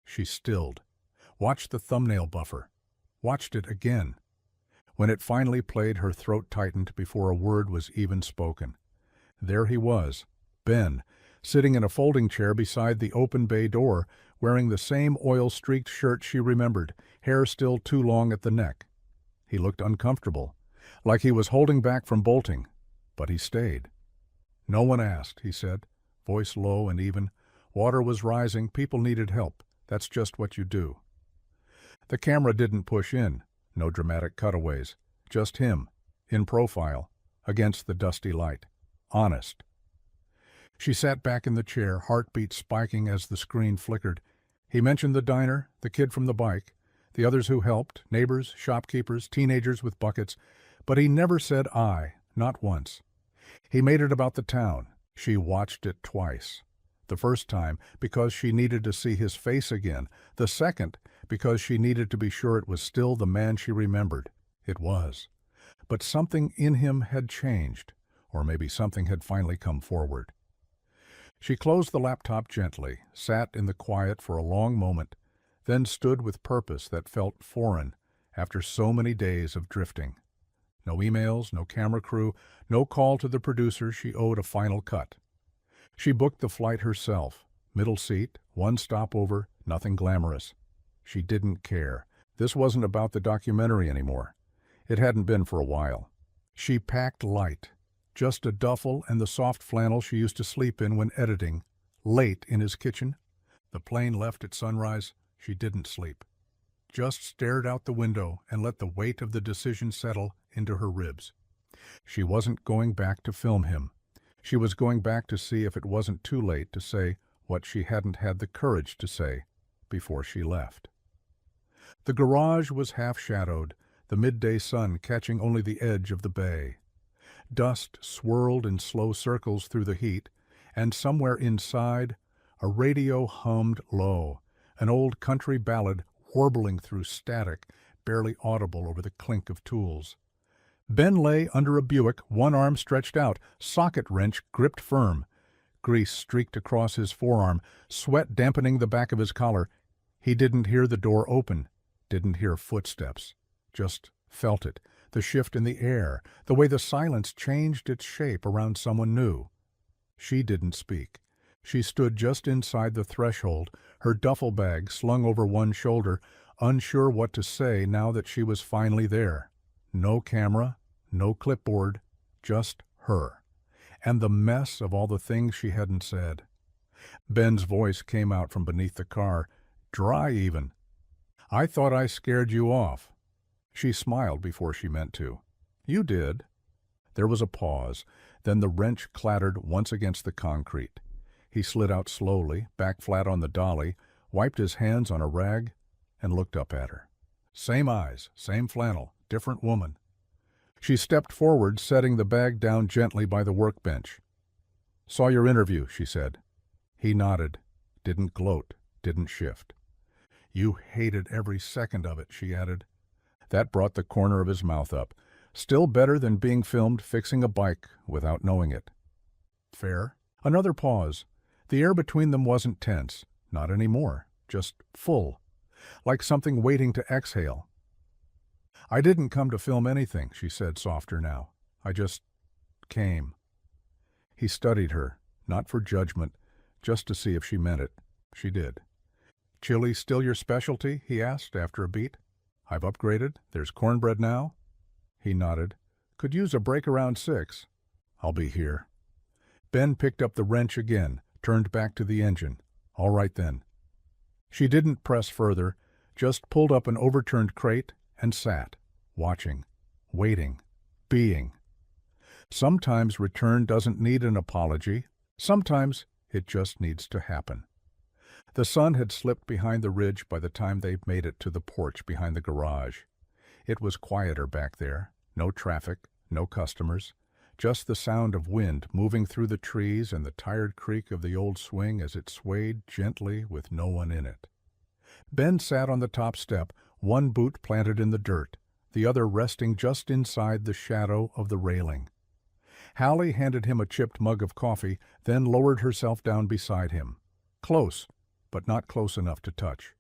She stilled, watched the thumbnail buffer, watched it again. When it finally played, her throat tightened before a word was even spoken. There he was, Ben, sitting in a folding chair beside the open bay door, wearing the same oil-streaked shirt she remembered, hair still too long at the neck. He looked uncomfortable, like he was holding back from bolting, but he stayed. "No one asked," he said, voice low and even. "Water was rising, people needed help. That's just what you do." The camera didn't push in, no dramatic cutaways, just him, in profile, against the dusty light, honest. She sat back in the chair, heartbeat spiking as the screen flickered. He mentioned the diner, the kid from the bike, the others who helped, neighbors, shopkeepers, teenagers with buckets, but he never said I, not once. He made it about the town. She watched it twice. The first time because she needed to see his face again. The second because she needed to be sure it was still the man she remembered. It was. But something in him had changed, or maybe something had finally come forward. She closed the laptop gently, sat in the quiet for a long moment, then stood with purpose that felt foreign after so many days of drifting. No emails, no camera crew, no call to the producer she owed a final cut. She booked the flight herself, middle seat, one stopover, nothing glamorous. She didn't care. This wasn't about the documentary anymore. It hadn't been for a while. She packed light, just a duffel and the soft flannel she used to sleep in when editing. Late in his kitchen. The plane left at sunrise. She didn't sleep. Just stared out the window and let the weight of the decision settle into her ribs. She wasn't going back to film him. She was going back to see if it wasn't too late to say what she hadn't had the courage to say before she left. The garage was half-shadowed, the midday sun catching only the edge of the bay. Dust swirled in slow circles through the heat, and somewhere inside, a radio hummed low, an old country ballad warbling through static, barely audible over the clink of tools. Ben lay under a Buick, one arm stretched out, socket wrench gripped firm. Grease streaked across his forearm, sweat dampening the back of his collar. He didn't hear the door open, didn't hear footsteps, just felt it, the shift in the air, the way the silence changed its shape around someone new. She didn't speak. She stood just inside the threshold, her duffel bag slung over one shoulder, unsure what to say now that she was finally there. No camera, no clipboard, just her. And the mess of all the things she hadn't said. Ben's voice came out from beneath the car, dry even. "I thought I scared you off." She smiled before she meant to. "You did." There was a pause, then the wrench clattered once against the concrete. He slid out slowly, back flat on the dolly, wiped his hands on a rag, and looked up at her. Same eyes, same flannel, different woman. She stepped forward, setting the bag down gently by the workbench. "Saw your interview," she said. He nodded, didn't gloat, didn't shift. "You hated every second of it," she added. That brought the corner of his mouth up. Still better than being filmed fixing a bike without knowing it. Fair. Another pause. The air between them wasn't tense, not anymore, just full, like something waiting to exhale. "I didn't come to film anything," she said softer now. "I just came." He studied her, not for judgment, just to see if she meant it. She did. "Chili still your specialty?" he asked after a beat. "I've upgraded. There's cornbread now?" He nodded. "Could use a break around 6. "I'll be here." Ben picked up the wrench again, turned back to the engine. "All right then." She didn't press further, just pulled up an overturned crate and sat, watching, waiting, being. Sometimes return doesn't need an apology. Sometimes it just needs to happen. The sun had slipped behind the ridge by the time they made it to the porch behind the garage. It was quieter back there, no traffic, no customers, just the sound of wind moving through the trees and the tired creak of the old swing as it swayed gently with no one in it. Ben sat on the top step, one boot planted in the dirt, the other resting just inside the shadow of the railing. Hallie handed him a chipped mug of coffee, then lowered herself down beside him. Close, but not close enough to touch.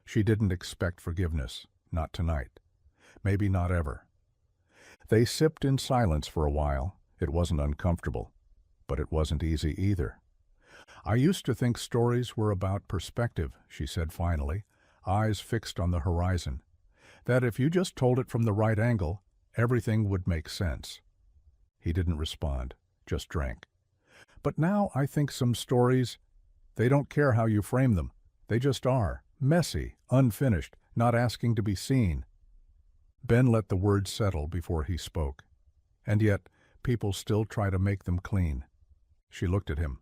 She didn't expect forgiveness, not tonight. Maybe not ever. They sipped in silence for a while. It wasn't uncomfortable, but it wasn't easy either. "I used to think stories were about perspective," she said finally, eyes fixed on the horizon. "That if you just told it from the right angle, everything would make sense." He didn't respond, just drank. "But now I think some stories, they don't care how you frame them. They just are, messy, unfinished, not asking to be seen." Ben let the words settle before he spoke. "And yet, people still try to make them clean." She looked at him.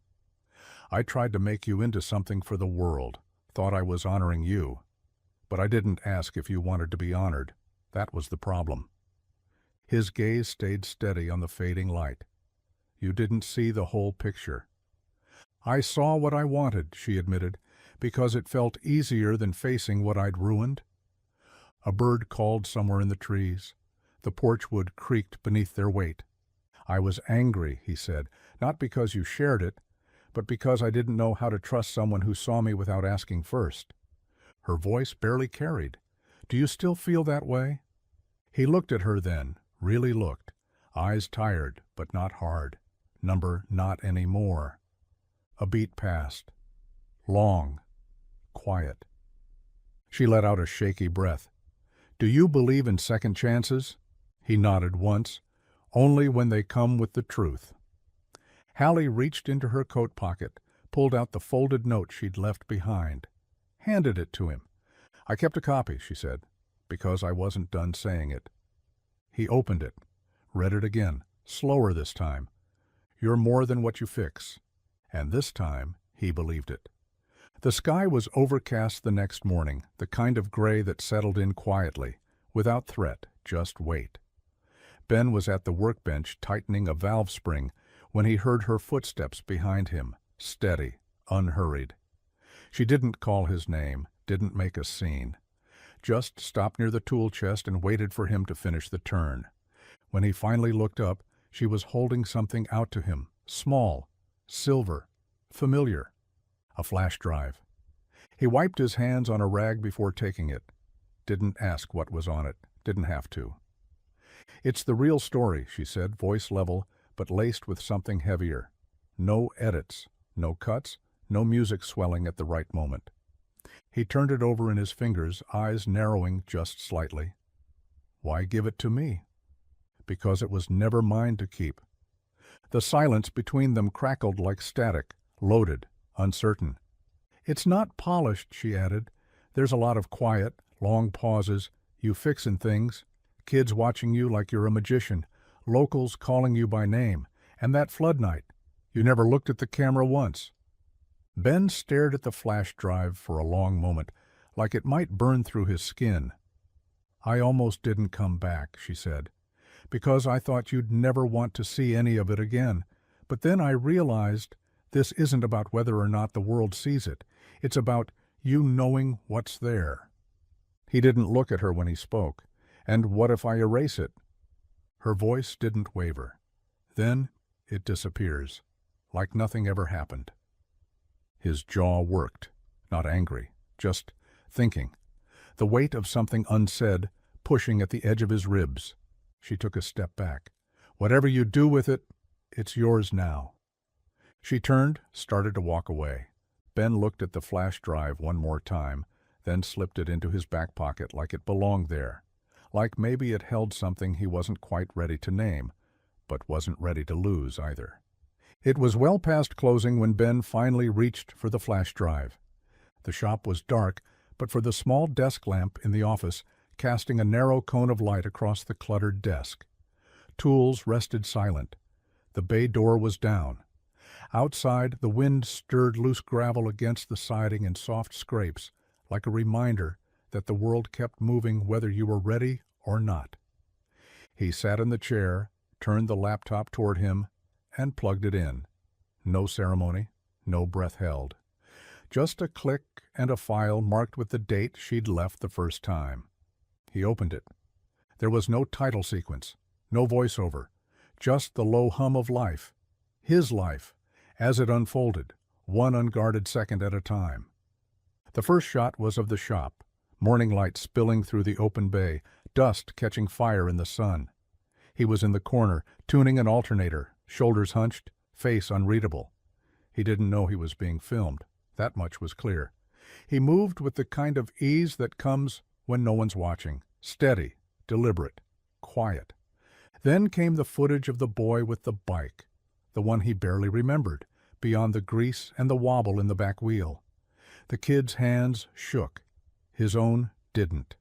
"I tried to make you into something for the world, thought I was honoring you. But I didn't ask if you wanted to be honored. That was the problem." His gaze stayed steady on the fading light. "You didn't see the whole picture." "I saw what I wanted," she admitted, "because it felt easier than facing what I'd ruined." A bird called somewhere in the trees. The porch wood creaked beneath their weight. "I was angry," he said, "not because you shared it, but because I didn't know how to trust someone who saw me without asking first." Her voice barely carried. "Do you still feel that way?" He looked at her then, really looked, eyes tired, but not hard. Number not anymore. A beat passed. Long. Quiet. She let out a shaky breath. "Do you believe in second chances?" He nodded once. "Only when they come with the truth." Hallie reached into her coat pocket, pulled out the folded note she'd left behind. Handed it to him. "I kept a copy," she said, "because I wasn't done saying it." He opened it, read it again, slower this time. You're more than what you fix. And this time, he believed it. The sky was overcast the next morning, the kind of gray that settled in quietly, without threat, just wait. Ben was at the workbench tightening a valve spring when he heard her footsteps behind him, steady, unhurried. She didn't call his name, didn't make a scene. Just stopped near the tool chest and waited for him to finish the turn. When he finally looked up, she was holding something out to him, small, silver, familiar. A flash drive. He wiped his hands on a rag before taking it. Didn't ask what was on it, didn't have to. It's the real story, she said, voice level, but laced with something heavier. No edits, no cuts, no music swelling at the right moment. He turned it over in his fingers, eyes narrowing just slightly. Why give it to me? Because it was never mine to keep. The silence between them crackled like static, loaded, uncertain. It's not polished, she added. There's a lot of quiet, long pauses, you fixin' things, kids watching you like you're a magician, locals calling you by name, and that flood night. You never looked at the camera once. Ben stared at the flash drive for a long moment, like it might burn through his skin. I almost didn't come back, she said, because I thought you'd never want to see any of it again. But then I realized this isn't about whether or not the world sees it. It's about you knowing what's there. He didn't look at her when he spoke. And what if I erase it? Her voice didn't waver. Then it disappears, like nothing ever happened. His jaw worked, not angry, just thinking. The weight of something unsaid pushing at the edge of his ribs. She took a step back. Whatever you do with it, it's yours now. She turned, started to walk away. Ben looked at the flash drive one more time, then slipped it into his back pocket like it belonged there, like maybe it held something he wasn't quite ready to name, but wasn't ready to lose either. It was well past closing when Ben finally reached for the flash drive. The shop was dark, but for the small desk lamp in the office, casting a narrow cone of light across the cluttered desk. Tools rested silent. The bay door was down. Outside, the wind stirred loose gravel against the siding in soft scrapes, like a reminder that the world kept moving whether you were ready or not. He sat in the chair, turned the laptop toward him, and plugged it in. No ceremony, no breath held. Just a click and a file marked with the date she'd left the first time. He opened it. There was no title sequence, no voiceover, just the low hum of life, his life, as it unfolded, one unguarded second at a time. The first shot was of the shop, morning light spilling through the open bay, dust catching fire in the sun. He was in the corner, tuning an alternator, shoulders hunched, face unreadable. He didn't know he was being filmed. That much was clear. He moved with the kind of ease that comes when no one's watching, steady, deliberate, quiet. Then came the footage of the boy with the bike, the one he barely remembered, beyond the grease and the wobble in the back wheel. The kid's hands shook. His own didn't.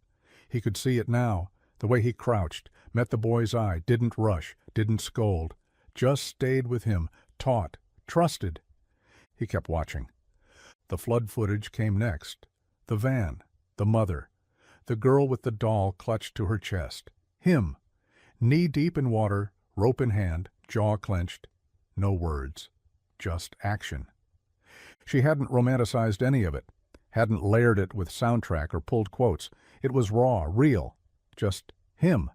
He could see it now, the way he crouched, met the boy's eye, didn't rush, didn't scold, just stayed with him, taught, trusted. He kept watching. The flood footage came next. The van, the mother, the girl with the doll clutched to her chest. Him, knee-deep in water, rope in hand, jaw clenched. No words, just action. She hadn't romanticized any of it, hadn't layered it with soundtrack or pulled quotes. It was raw, real, just him,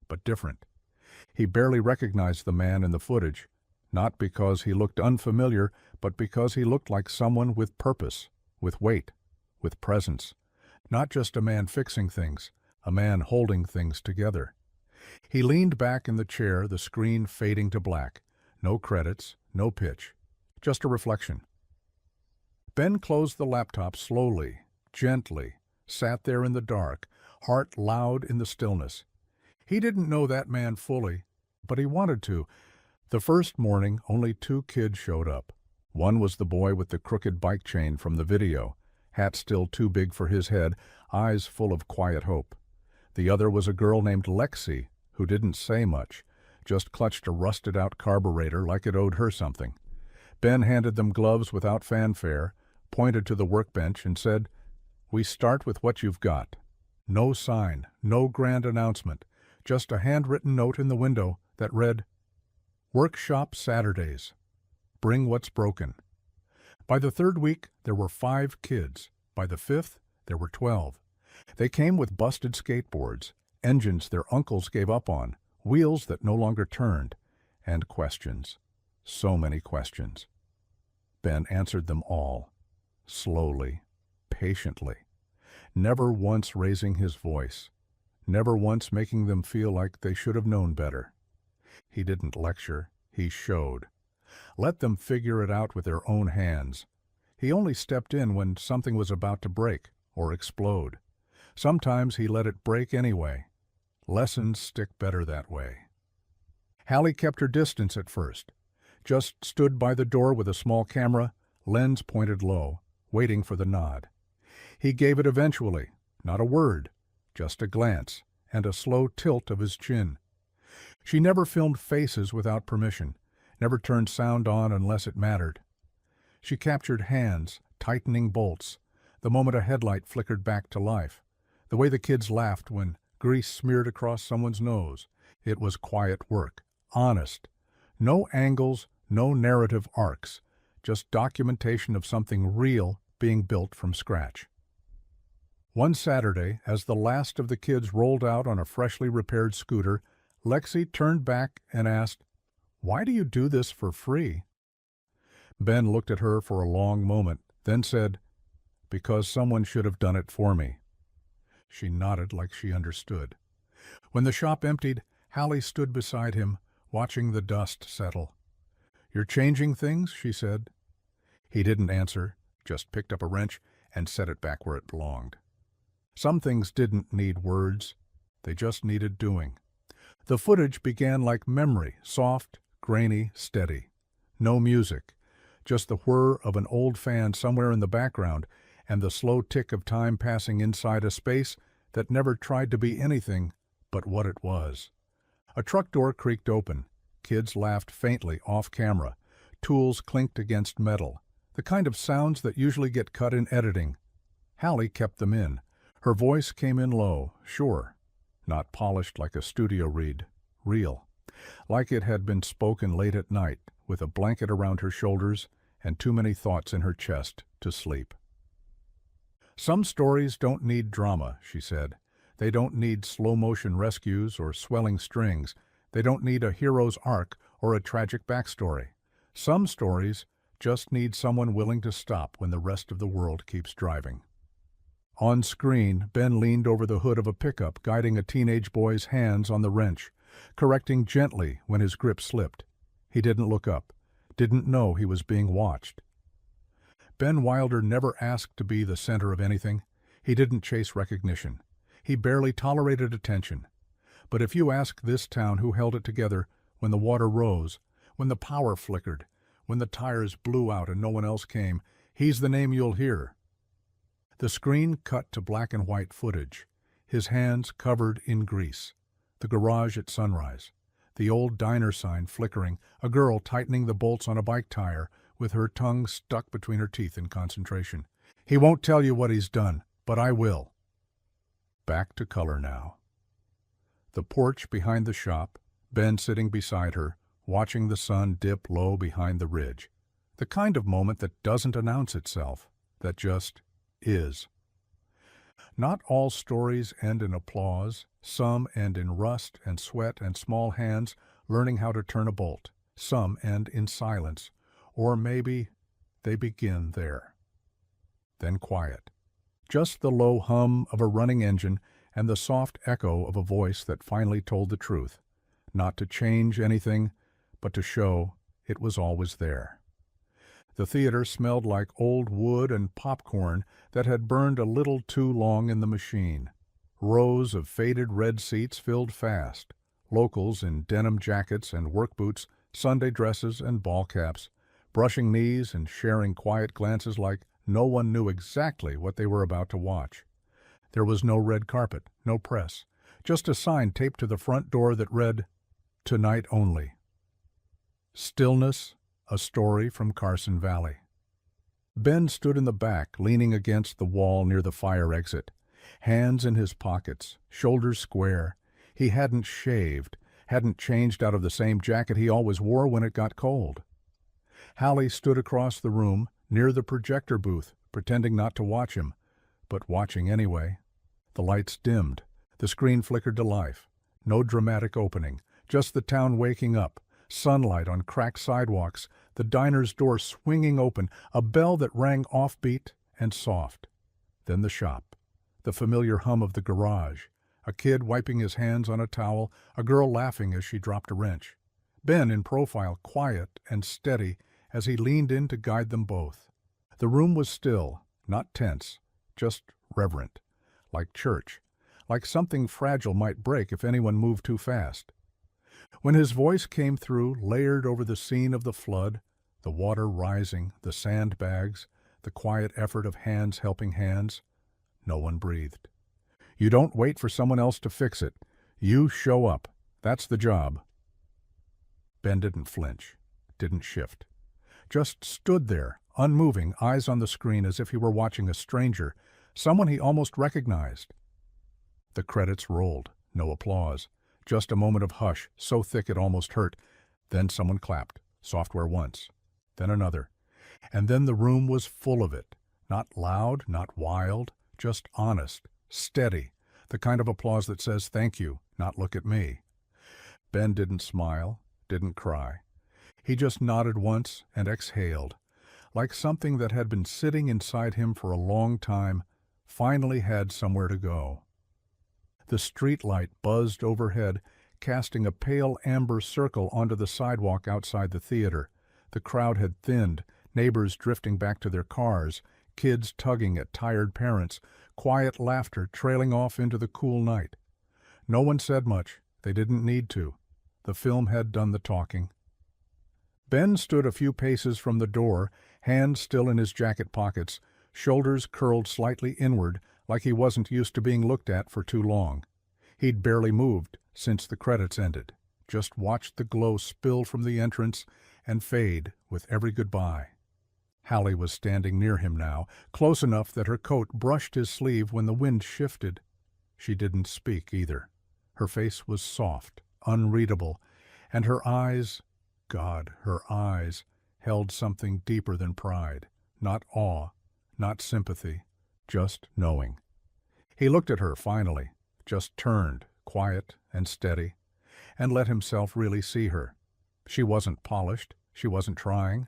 but different. He barely recognized the man in the footage, not because he looked unfamiliar, but because he looked like someone with purpose, with weight, with presence. Not just a man fixing things, a man holding things together. He leaned back in the chair, the screen fading to black. No credits, no pitch, just a reflection. Ben closed the laptop slowly, gently, sat there in the dark, heart loud in the stillness. He didn't know that man fully, but he wanted to. The first morning, only 2 kids showed up. One was the boy with the crooked bike chain from the video, hat still too big for his head, eyes full of quiet hope. The other was a girl named Lexi, who didn't say much, just clutched a rusted-out carburetor like it owed her something. Ben handed them gloves without fanfare, pointed to the workbench, and said, "We start with what you've got. No sign, no grand announcement, just a handwritten note in the window that read, 'Workshop Saturdays. Bring what's broken.' By the third week, there were 5 kids. By the 5th, there were 12. They came with busted skateboards, engines their uncles gave up on, wheels that no longer turned, and questions. So many questions. Ben answered them all, slowly, patiently, never once raising his voice, never once making them feel like they should have known better. He didn't lecture, he showed. Let them figure it out with their own hands. He only stepped in when something was about to break or explode. Sometimes he let it break anyway. Lessons stick better that way. Hallie kept her distance at first, just stood by the door with a small camera, lens pointed low, waiting for the nod. He gave it eventually, not a word, just a glance and a slow tilt of his chin. She never filmed faces without permission, never turned sound on unless it mattered. She captured hands, tightening bolts, the moment a headlight flickered back to life, the way the kids laughed when grease smeared across someone's nose. It was quiet work, honest. No angles, no narrative arcs, just documentation of something real being built from scratch. One Saturday, as the last of the kids rolled out on a freshly repaired scooter, Lexi turned back and asked, "Why do you do this for free?" Ben looked at her for a long moment, then said, "Because someone should have done it for me." She nodded like she understood. When the shop emptied, Hallie stood beside him, watching the dust settle. "You're changing things?" she said. He didn't answer, just picked up a wrench and set it back where it belonged. Some things didn't need words. They just needed doing. The footage began like memory, soft, grainy, steady. No music, just the whir of an old fan somewhere in the background and the slow tick of time passing inside a space that never tried to be anything but what it was. A truck door creaked open. Kids laughed faintly off camera. Tools clinked against metal, the kind of sounds that usually get cut in editing. Hallie kept them in. Her voice came in low, sure, not polished like a studio read, real, like it had been spoken late at night with a blanket around her shoulders and too many thoughts in her chest to sleep. "Some stories don't need drama," she said. "They don't need slow-motion rescues or swelling strings. They don't need a hero's arc or a tragic backstory. Some stories just need someone willing to stop when the rest of the world keeps driving." On screen, Ben leaned over the hood of a pickup, guiding a teenage boy's hands on the wrench, correcting gently when his grip slipped. He didn't look up, didn't know he was being watched. Ben Wilder never asked to be the center of anything. He didn't chase recognition. He barely tolerated attention. But if you ask this town who held it together when the water rose, when the power flickered, when the tires blew out and no one else came, he's the name you'll hear. The screen cut to black and white footage, his hands covered in grease, the garage at sunrise, the old diner sign flickering, a girl tightening the bolts on a bike tire with her tongue stuck between her teeth in concentration. "He won't tell you what he's done, but I will." Back to color now. The porch behind the shop, Ben sitting beside her, watching the sun dip low behind the ridge. The kind of moment that doesn't announce itself, that just is. Not all stories end in applause. Some end in rust and sweat and small hands learning how to turn a bolt. Some end in silence, or maybe they begin there. Then quiet. Just the low hum of a running engine and the soft echo of a voice that finally told the truth, not to change anything, but to show it was always there. The theater smelled like old wood and popcorn that had burned a little too long in the machine. Rows of faded red seats filled fast. Locals in denim jackets and work boots, Sunday dresses and ball caps, brushing knees and sharing quiet glances like no one knew exactly what they were about to watch. There was no red carpet, no press, just a sign taped to the front door that read, Tonight only. Stillness, a story from Carson Valley. Ben stood in the back, leaning against the wall near the fire exit, hands in his pockets, shoulders square. He hadn't shaved, hadn't changed out of the same jacket he always wore when it got cold. Hallie stood across the room, near the projector booth, pretending not to watch him, but watching anyway. The lights dimmed. The screen flickered to life. No dramatic opening, just the town waking up, sunlight on cracked sidewalks, the diner's door swinging open, a bell that rang offbeat and soft. Then the shop, the familiar hum of the garage, a kid wiping his hands on a towel, a girl laughing as she dropped a wrench. Ben in profile, quiet and steady as he leaned in to guide them both. The room was still, not tense, just reverent, like church, like something fragile might break if anyone moved too fast. When his voice came through, layered over the scene of the flood, the water rising, the sandbags, the quiet effort of hands helping hands, no one breathed. You don't wait for someone else to fix it. You show up. That's the job. Ben didn't flinch, didn't shift. Just stood there, unmoving, eyes on the screen as if he were watching a stranger, someone he almost recognized. The credits rolled, no applause. Just a moment of hush, so thick it almost hurt. Then someone clapped, software once, then another. And then the room was full of it. Not loud, not wild, just honest, steady, the kind of applause that says thank you, not look at me. Ben didn't smile, didn't cry. He just nodded once and exhaled, like something that had been sitting inside him for a long time finally had somewhere to go. The streetlight buzzed overhead, casting a pale amber circle onto the sidewalk outside the theater. The crowd had thinned, neighbors drifting back to their cars, kids tugging at tired parents, quiet laughter trailing off into the cool night. No one said much. They didn't need to. The film had done the talking. Ben stood a few paces from the door, hands still in his jacket pockets, shoulders curled slightly inward, like he wasn't used to being looked at for too long. He'd barely moved since the credits ended, just watched the glow spill from the entrance and fade with every goodbye. Hallie was standing near him now, close enough that her coat brushed his sleeve when the wind shifted. She didn't speak either. Her face was soft, unreadable, and her eyes, God, her eyes, held something deeper than pride, not awe, not sympathy, just knowing. He looked at her finally, just turned, quiet and steady, and let himself really see her. She wasn't polished, she wasn't trying.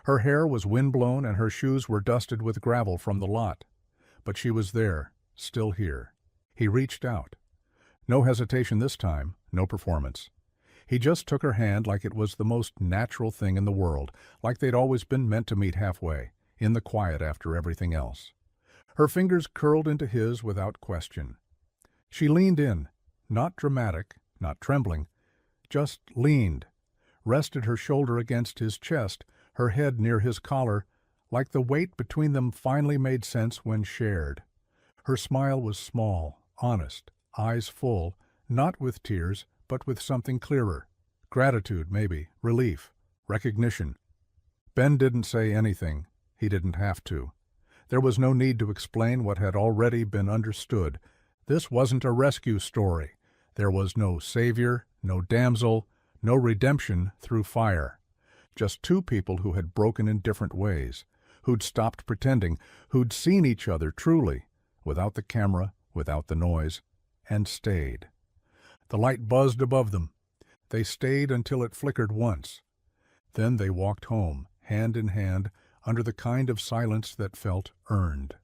Her hair was windblown and her shoes were dusted with gravel from the lot. But she was there, still here. He reached out. No hesitation this time, no performance. He just took her hand like it was the most natural thing in the world, like they'd always been meant to meet halfway, in the quiet after everything else. Her fingers curled into his without question. She leaned in, not dramatic, not trembling, just leaned, rested her shoulder against his chest, her head near his collar, like the weight between them finally made sense when shared. Her smile was small, honest, eyes full, not with tears, but with something clearer. Gratitude, maybe, relief, recognition. Ben didn't say anything. He didn't have to. There was no need to explain what had already been understood. This wasn't a rescue story. There was no savior, no damsel, no redemption through fire. Just two people who had broken in different ways, who'd stopped pretending, who'd seen each other truly, without the camera, without the noise, and stayed. The light buzzed above them. They stayed until it flickered once. Then they walked home, hand in hand, under the kind of silence that felt earned.